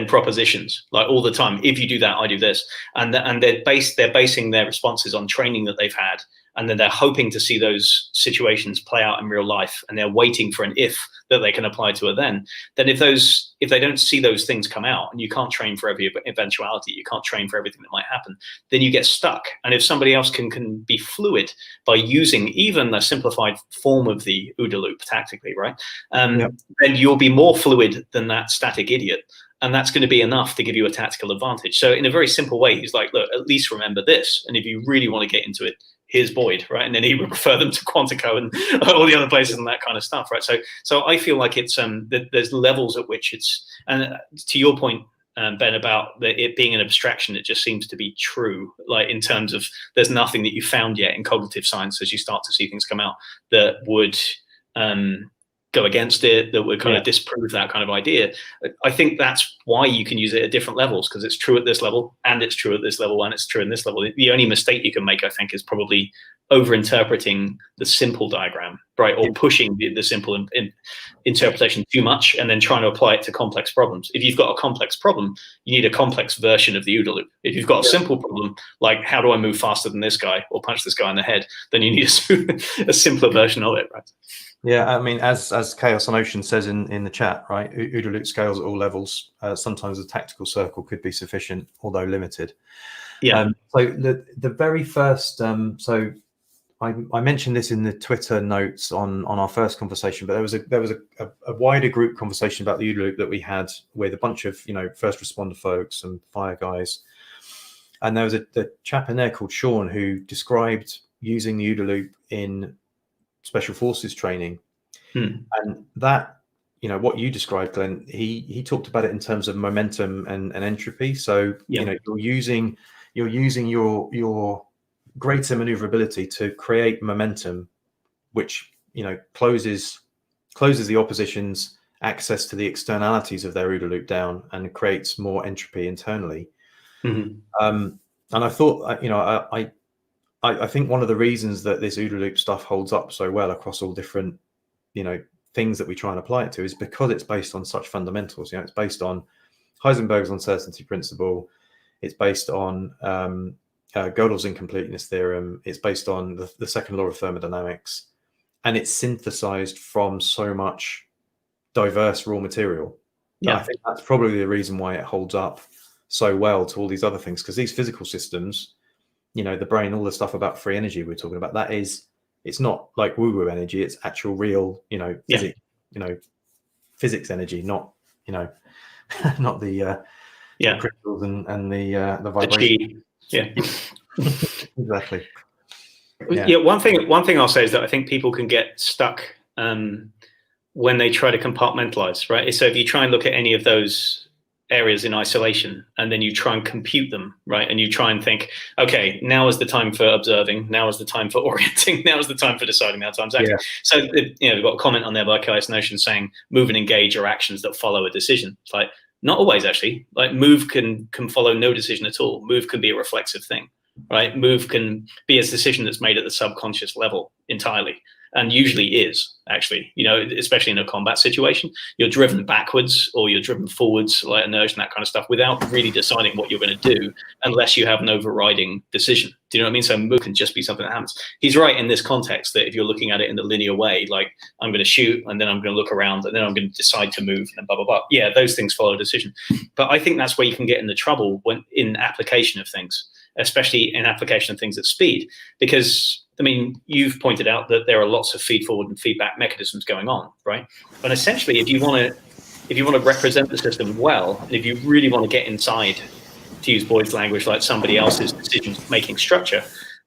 propositions, like all the time, if you do that, I do this, and they're basing their responses on training that they've had, and then they're hoping to see those situations play out in real life, and they're waiting for an if that they can apply to a then if they don't see those things come out, and you can't train for every eventuality, you can't train for everything that might happen, then you get stuck. And if somebody else can be fluid by using even a simplified form of the OODA loop tactically, right, then you'll be more fluid than that static idiot. And that's going to be enough to give you a tactical advantage. So in a very simple way, he's like, look, at least remember this. And if you really want to get into it, here's Boyd, right? And then he would refer them to Quantico and all the other places and that kind of stuff, right? So I feel like it's there's levels at which it's, and to your point, Ben, about it being an abstraction, it just seems to be true. Like in terms of there's nothing that you found yet in cognitive science as you start to see things come out that would go against it, that would kind of disprove that kind of idea. I think that's why you can use it at different levels, because it's true at this level and it's true at this level and it's true in this level. The only mistake you can make, I think, is probably over-interpreting the simple diagram, right? Or pushing the simple interpretation too much and then trying to apply it to complex problems. If you've got a complex problem, you need a complex version of the OODA loop. If you've got a simple problem, like how do I move faster than this guy or punch this guy in the head, then you need a simpler version of it, right? Yeah, I mean, as Chaos on Ocean says in the chat, right, OODA loop scales at all levels. Sometimes a tactical circle could be sufficient, although limited. Yeah. So the very first, so I mentioned this in the Twitter notes on our first conversation, but there was a wider group conversation about the OODA loop that we had with a bunch of first responder folks and fire guys, and there was a chap in there called Sean who described using the OODA loop in special forces training, and that what you described, Glenn, he talked about it in terms of momentum and entropy. So you're using you're using your greater maneuverability to create momentum, which closes the opposition's access to the externalities of their OODA loop down and creates more entropy internally. And I thought, I think one of the reasons that this OODA loop stuff holds up so well across all different, things that we try and apply it to is because it's based on such fundamentals. It's based on Heisenberg's uncertainty principle. It's based on Gödel's incompleteness theorem. It's based on the second law of thermodynamics, and it's synthesized from so much diverse raw material. I think that's probably the reason why it holds up so well to all these other things, because these physical systems, the brain, all the stuff about free energy we're talking about, it's not like woo-woo energy. It's actual real, physics energy, not, not the crystals and the vibration. Exactly. One thing I'll say is that I think people can get stuck when they try to compartmentalize, right? So if you try and look at any of those areas in isolation and then you try and compute them, right, and you try and think, okay, now is the time for observing, now is the time for orienting, now is the time for deciding, now time's acting. So we've got a comment on there by Caius Notion saying move and engage are actions that follow a decision. It's like, not always, actually. Like move can follow no decision at all. Move can be a reflexive thing, right? Move can be a decision that's made at the subconscious level entirely, and usually is, actually, especially in a combat situation. You're driven backwards or you're driven forwards, like inertia and that kind of stuff, without really deciding what you're going to do unless you have an overriding decision. Do you know what I mean? So move can just be something that happens. He's right in this context that if you're looking at it in the linear way, like I'm going to shoot and then I'm going to look around and then I'm going to decide to move and blah, blah, blah. Yeah, those things follow a decision. But I think that's where you can get into trouble when in application of things, especially in application of things at speed, because you've pointed out that there are lots of feed forward and feedback mechanisms going on, right? And essentially, if you want to represent the system well, and if you really want to get inside, to use Boyd's language, like somebody else's decision-making structure,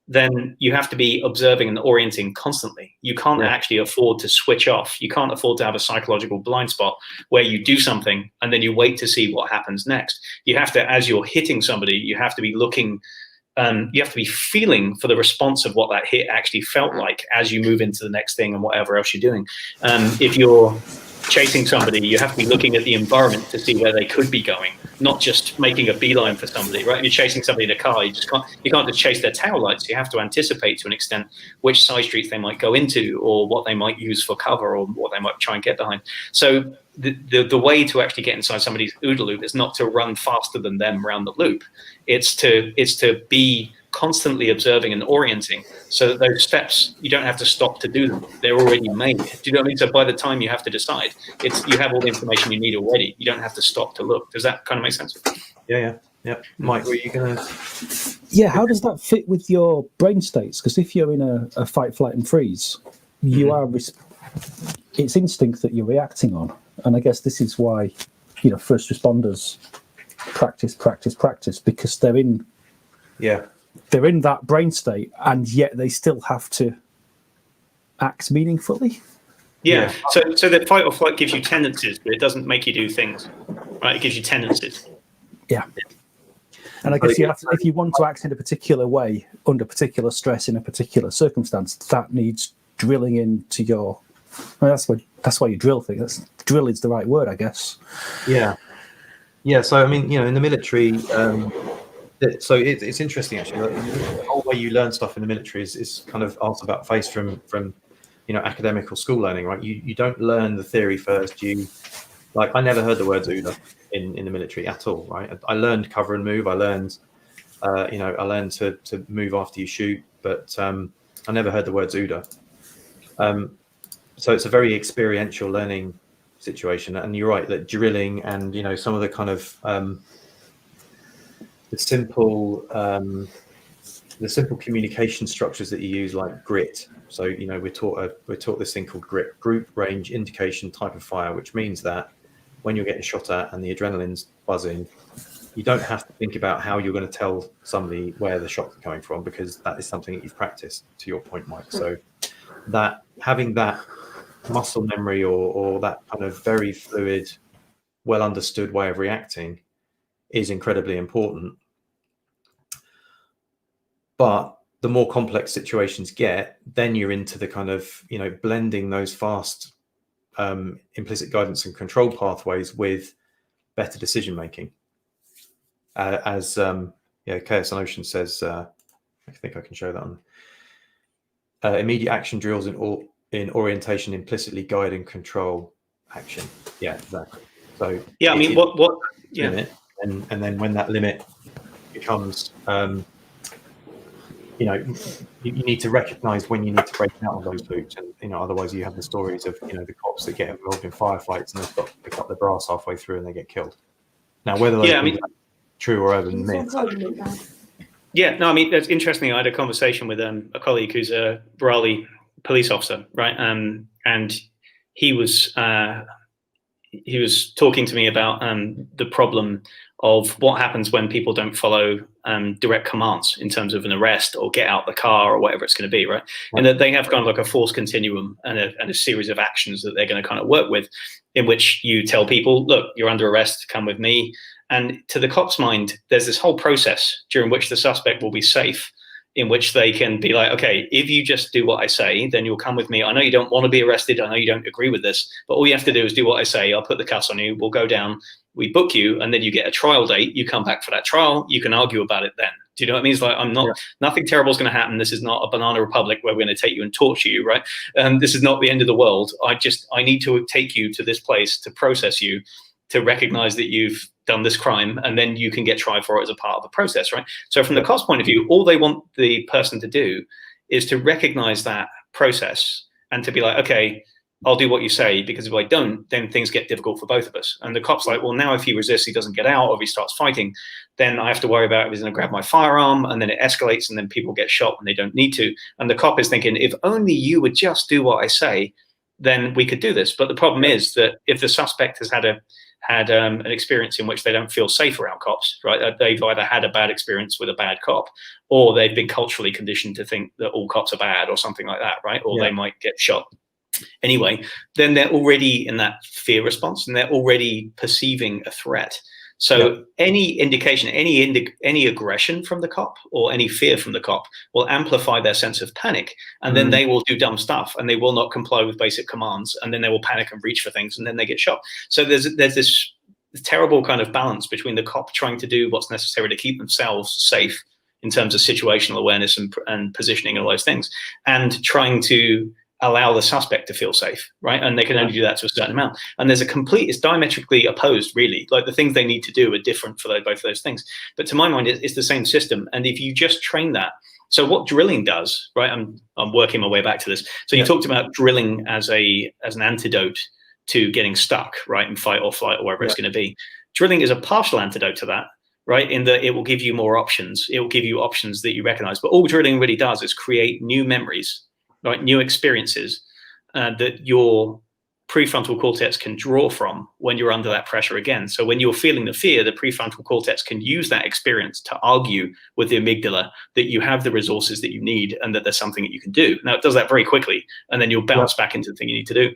then you have to be observing and orienting constantly. You can't actually afford to switch off. You can't afford to have a psychological blind spot where you do something and then you wait to see what happens next. You have to, as you're hitting somebody, you have to be looking. You have to be feeling for the response of what that hit actually felt like as you move into the next thing and whatever else you're doing. If you're chasing somebody, you have to be looking at the environment to see where they could be going, not just making a beeline for somebody, right? If you're chasing somebody in a car, you can't just chase their tail lights. You have to anticipate to an extent which side streets they might go into or what they might use for cover or what they might try and get behind. So the way to actually get inside somebody's OODA loop is not to run faster than them around the loop. It's to be constantly observing and orienting so that those steps, you don't have to stop to do them. They're already made. Do you know what I mean? So by the time you have to decide, you have all the information you need already. You don't have to stop to look. Does that kind of make sense? Yeah. Mike, were you going to? Yeah, how does that fit with your brain states? Because if you're in a fight, flight and freeze, you are, it's instinct that you're reacting on. And I guess this is why, first responders practice, because they're in that brain state, and yet they still have to act meaningfully. Yeah. So the fight or flight gives you tendencies, but it doesn't make you do things, right? It gives you tendencies. Yeah. And I guess if you want to act in a particular way under particular stress in a particular circumstance, that needs drilling into your. Well, that's why you drill things. Drill is the right word, I guess. Yeah. So in the military, so it's interesting actually. The whole way you learn stuff in the military is kind of arts about face from academic or school learning, right? You don't learn the theory first. I never heard the words OODA in the military at all, right? I learned cover and move. I learned to move after you shoot, but I never heard the words OODA. So it's a very experiential learning situation, and you're right that drilling and some of the kind of the simple communication structures that you use, like grit. So we're taught this thing called grit, group range indication type of fire, which means that when you're getting shot at and the adrenaline's buzzing, you don't have to think about how you're going to tell somebody where the shot's coming from, because that is something that you've practiced, to your point, Mike. So that having that muscle memory or that kind of very fluid, well understood way of reacting is incredibly important. But the more complex situations get, then you're into the kind of, blending those fast implicit guidance and control pathways with better decision making. As Chaos on Ocean says, I think I can show that on. Immediate action drills in orientation implicitly guide and control action. Yeah, exactly. So yeah, I mean, what? Yeah, limit, and then when that limit becomes, you need to recognize when you need to break out of those loops, and otherwise you have the stories of the cops that get involved in firefights and they've got to pick up the brass halfway through and they get killed. Now, whether those are true or urban myth. Yeah, no, I mean, that's interesting. I had a conversation with a colleague who's a Raleigh police officer, right? And he was talking to me about the problem of what happens when people don't follow direct commands in terms of an arrest or get out the car or whatever it's going to be, right? And that they have kind of like a force continuum and a series of actions that they're going to kind of work with, in which you tell people, look, you're under arrest, come with me. And to the cop's mind, there's this whole process during which the suspect will be safe, in which they can be like, okay, if you just do what I say, then you'll come with me. I know you don't want to be arrested. I know you don't agree with this, but all you have to do is do what I say. I'll put the cuffs on you. We'll go down. We book you, and then you get a trial date. You come back for that trial. You can argue about it then. Do you know what I mean? It's like, nothing terrible is going to happen. This is not a banana republic where we're going to take you and torture you, right? This is not the end of the world. I need to take you to this place to process you, to recognize that you've done this crime, and then you can get tried for it as a part of the process, right? So from the cops point of view, all they want the person to do is to recognize that process and to be like, okay, I'll do what you say, because if I don't, then things get difficult for both of us. And the cop's like, well, now if he resists, he doesn't get out, or if he starts fighting, then I have to worry about if he's going to grab my firearm, and then it escalates, and then people get shot when they don't need to. And the cop is thinking, if only you would just do what I say, then we could do this. But the problem is that if the suspect has had an experience in which they don't feel safe around cops, right? They've either had a bad experience with a bad cop, or they've been culturally conditioned to think that all cops are bad or something like that, right? Or they might get shot. Anyway, then they're already in that fear response, and they're already perceiving a threat. So any indication, any aggression from the cop or any fear from the cop will amplify their sense of panic, and then they will do dumb stuff, and they will not comply with basic commands, and then they will panic and reach for things, and then they get shot. So there's this terrible kind of balance between the cop trying to do what's necessary to keep themselves safe in terms of situational awareness and positioning and all those things, and trying to allow the suspect to feel safe, right? And they can only do that to a certain amount. And it's diametrically opposed, really. Like the things they need to do are different for both of those things. But to my mind, it's the same system. And if you just train that, so what drilling does, right? I'm working my way back to this. So you talked about drilling as an antidote to getting stuck, right? In fight or flight or wherever it's going to be. Drilling is a partial antidote to that, right? In that it will give you more options. It will give you options that you recognize. But all drilling really does is create new memories, right, new experiences that your prefrontal cortex can draw from when you're under that pressure again. So when you're feeling the fear, the prefrontal cortex can use that experience to argue with the amygdala that you have the resources that you need and that there's something that you can do. Now, it does that very quickly, and then you'll bounce back into the thing you need to do.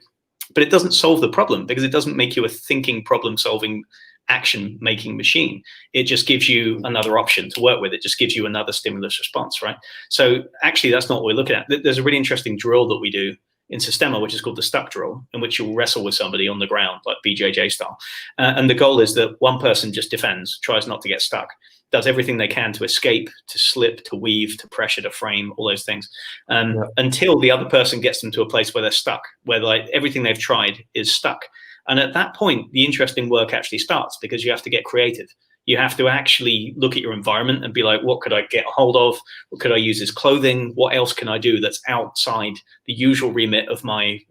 But it doesn't solve the problem, because it doesn't make you a thinking, problem-solving, action-making machine. It just gives you another option to work with. It just gives you another stimulus response, right? So actually, that's not what we're looking at. There's a really interesting drill that we do in Systema, which is called the stuck drill, in which you'll wrestle with somebody on the ground, like BJJ style. And the goal is that one person just defends, tries not to get stuck, does everything they can to escape, to slip, to weave, to pressure, to frame, all those things, until the other person gets them to a place where they're stuck, where like everything they've tried is stuck. And at that point, the interesting work actually starts, because you have to get creative. You have to actually look at your environment and be like, what could I get a hold of? What could I use as clothing? What else can I do that's outside the usual remit of my,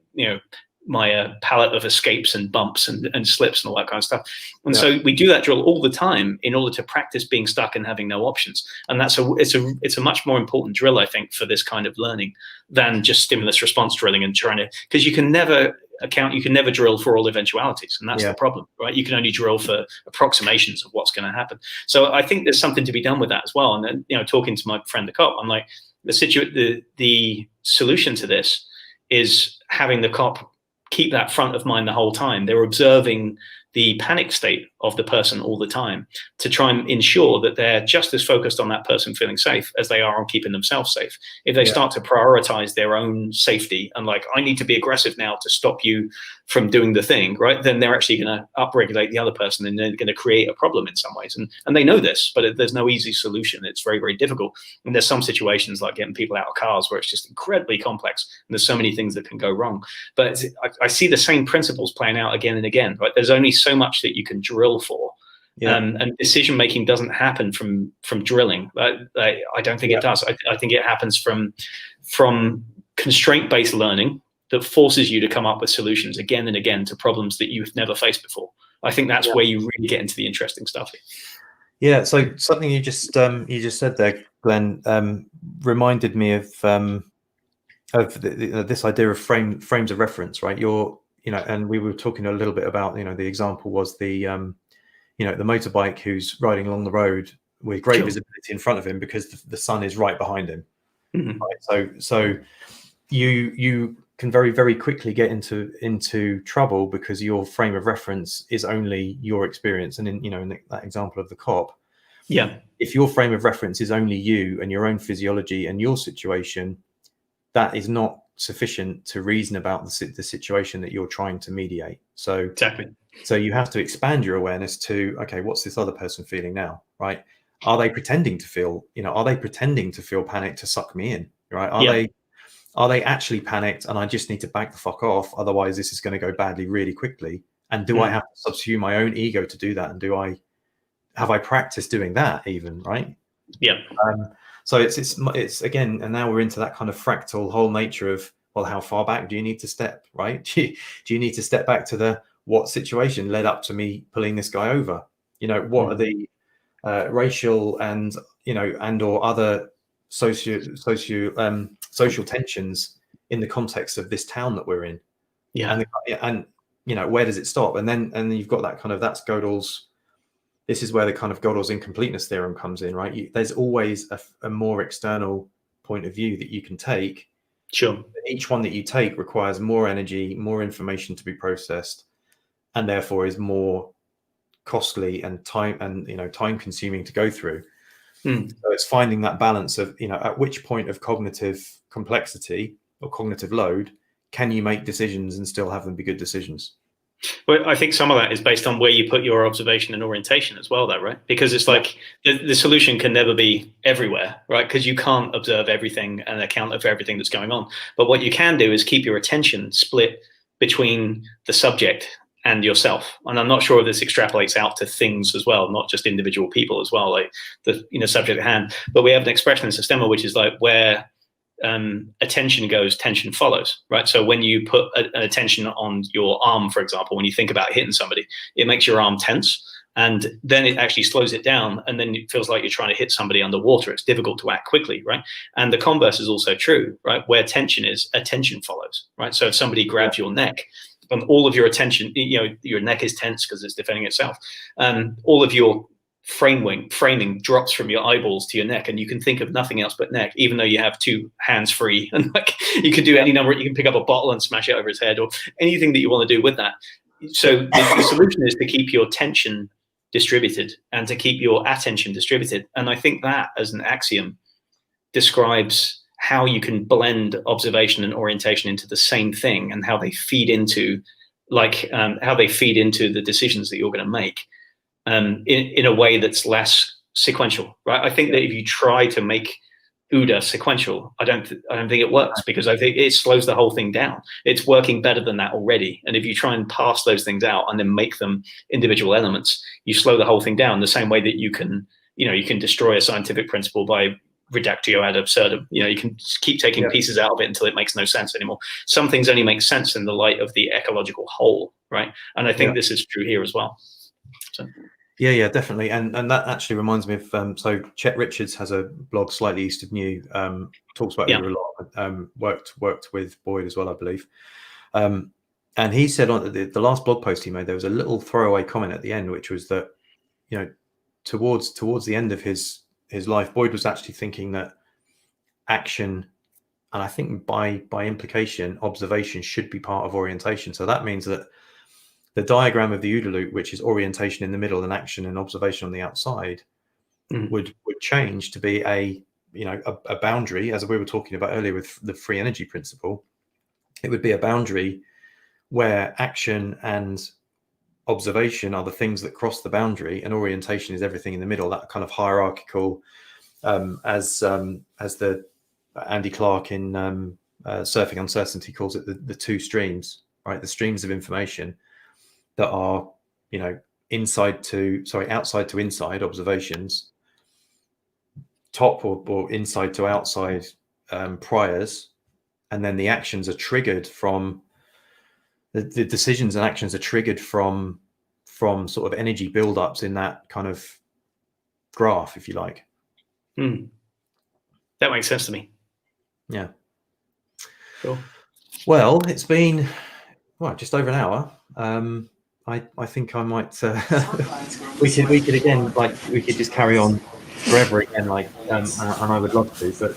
my palette of escapes and bumps and slips and all that kind of stuff. And so we do that drill all the time in order to practice being stuck and having no options. And it's a much more important drill, I think, for this kind of learning than just stimulus response drilling and trying to, because you can never drill for all eventualities, and that's the problem, right? You can only drill for approximations of what's going to happen. So I think there's something to be done with that as well. And then, talking to my friend the cop, I'm like, the solution to this is having the cop keep that front of mind the whole time. They're observing the panic state of the person all the time to try and ensure that they're just as focused on that person feeling safe as they are on keeping themselves safe. If they start to prioritize their own safety and like, I need to be aggressive now to stop you from doing the thing, right? Then they're actually going to upregulate the other person, and they're going to create a problem in some ways. And they know this, but there's no easy solution. It's very, very difficult. And there's some situations like getting people out of cars where it's just incredibly complex, and there's so many things that can go wrong. But I see the same principles playing out again and again, right? There's only so much that you can drill for. And decision making doesn't happen from drilling. I don't think it does. I think it happens from constraint based learning that forces you to come up with solutions again and again to problems that you've never faced before. I think that's where you really get into the interesting stuff. Yeah. So something you just said there, Glenn, reminded me of this idea of frames of reference, right? And we were talking a little bit about, the example was the motorbike who's riding along the road with great visibility in front of him because the sun is right behind him. Right? So you can very, very quickly get into trouble because your frame of reference is only your experience. And in that example of the cop, if your frame of reference is only you and your own physiology and your situation, that is not sufficient to reason about the situation that you're trying to mediate. So So you have to expand your awareness to, okay, what's this other person feeling now, right? Are they pretending to feel, panic to suck me in, right? Are they actually panicked and I just need to back the fuck off? Otherwise this is going to go badly really quickly. And do I have to subsume my own ego to do that? And have I practiced doing that even, right? So it's again, and now we're into that kind of fractal whole nature of, well, how far back do you need to step, right? Do you need to step back to what situation led up to me pulling this guy over? What are the racial and or other social tensions in the context of this town that we're in? And where does it stop? And then you've got that kind of, that's Gödel's. This is where the kind of Gödel's incompleteness theorem comes in, right? There's always a more external point of view that you can take. Each one that you take requires more energy, more information to be processed, and therefore is more costly and time consuming to go through. So it's finding that balance of, at which point of cognitive complexity or cognitive load can you make decisions and still have them be good decisions? Well, I think some of that is based on where you put your observation and orientation as well, though, right? Because it's like the solution can never be everywhere, right? Because you can't observe everything and account for everything that's going on. But what you can do is keep your attention split between the subject and yourself. And I'm not sure if this extrapolates out to things as well, not just individual people as well, like the subject at hand. But we have an expression in Systema which is like, where attention goes, tension follows, right? So when you put an attention on your arm, for example, when you think about hitting somebody, it makes your arm tense, and then it actually slows it down, and then it feels like you're trying to hit somebody underwater. It's difficult to act quickly, right? And the converse is also true, right? Where tension is, attention follows, right? So if somebody grabs your neck, and all of your attention, your neck is tense because it's defending itself, all of your framing drops from your eyeballs to your neck, and you can think of nothing else but neck, even though you have two hands free, and like you can do any number. You can pick up a bottle and smash it over his head, or anything that you want to do with that. So the solution is to keep your tension distributed and to keep your attention distributed. And I think that, as an axiom, describes how you can blend observation and orientation into the same thing, and how they feed into the decisions that you're going to make. In a way that's less sequential, right? I think that if you try to make OODA sequential, I don't think it works, because I think it slows the whole thing down. It's working better than that already. And if you try and parse those things out and then make them individual elements, you slow the whole thing down the same way that you can destroy a scientific principle by reductio ad absurdum. You can keep taking pieces out of it until it makes no sense anymore. Some things only make sense in the light of the ecological whole, right? And I think this is true here as well. So. Yeah, definitely, and that actually reminds me of so Chet Richards has a blog, Slightly East of New, talks about OODA a lot. Worked with Boyd as well, I believe, and he said on the last blog post he made, there was a little throwaway comment at the end, which was that towards the end of his life, Boyd was actually thinking that action, and I think by implication, observation should be part of orientation. So that means that the diagram of the OODA loop, which is orientation in the middle and action and observation on the outside, would change to be a boundary, as we were talking about earlier with the free energy principle. It would be a boundary where action and observation are the things that cross the boundary, and orientation is everything in the middle. That kind of hierarchical, as the Andy Clark in Surfing Uncertainty calls it, the two streams, right? The streams of information that are, outside to inside observations, top or inside to outside priors, and then the actions are triggered from the decisions, and actions are triggered from sort of energy buildups in that kind of graph, if you like. That makes sense to me. Yeah. Cool. Well, it's been just over an hour. I think I might we could again, we could just carry on forever again, and I would love to, but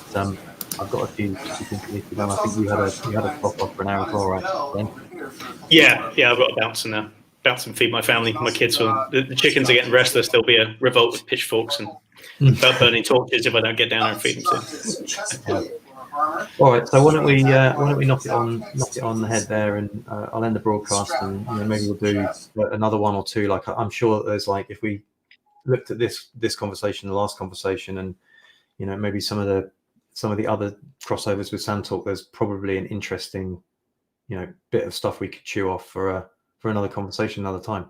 I've got a few things to need to do. I think you had a pop off for an hour as well, right, Ben? Yeah, I've got to bounce and feed my family. My kids the chickens are getting restless. There'll be a revolt with pitchforks and burning torches if I don't get down there and feed them soon. Yeah. All right, so why don't we knock it on the head there, and I'll end the broadcast, and maybe we'll do another one or two. Like, I'm sure that there's, like, if we looked at this conversation, the last conversation, and maybe some of the other crossovers with Sand Talk, there's probably an interesting bit of stuff we could chew off for another conversation another time.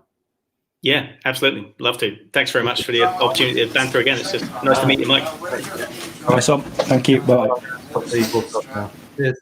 Yeah, absolutely, love to. Thanks very much for the opportunity to banter again. It's just nice to meet you, Mike. Awesome. Thank you. Bye. Cheers.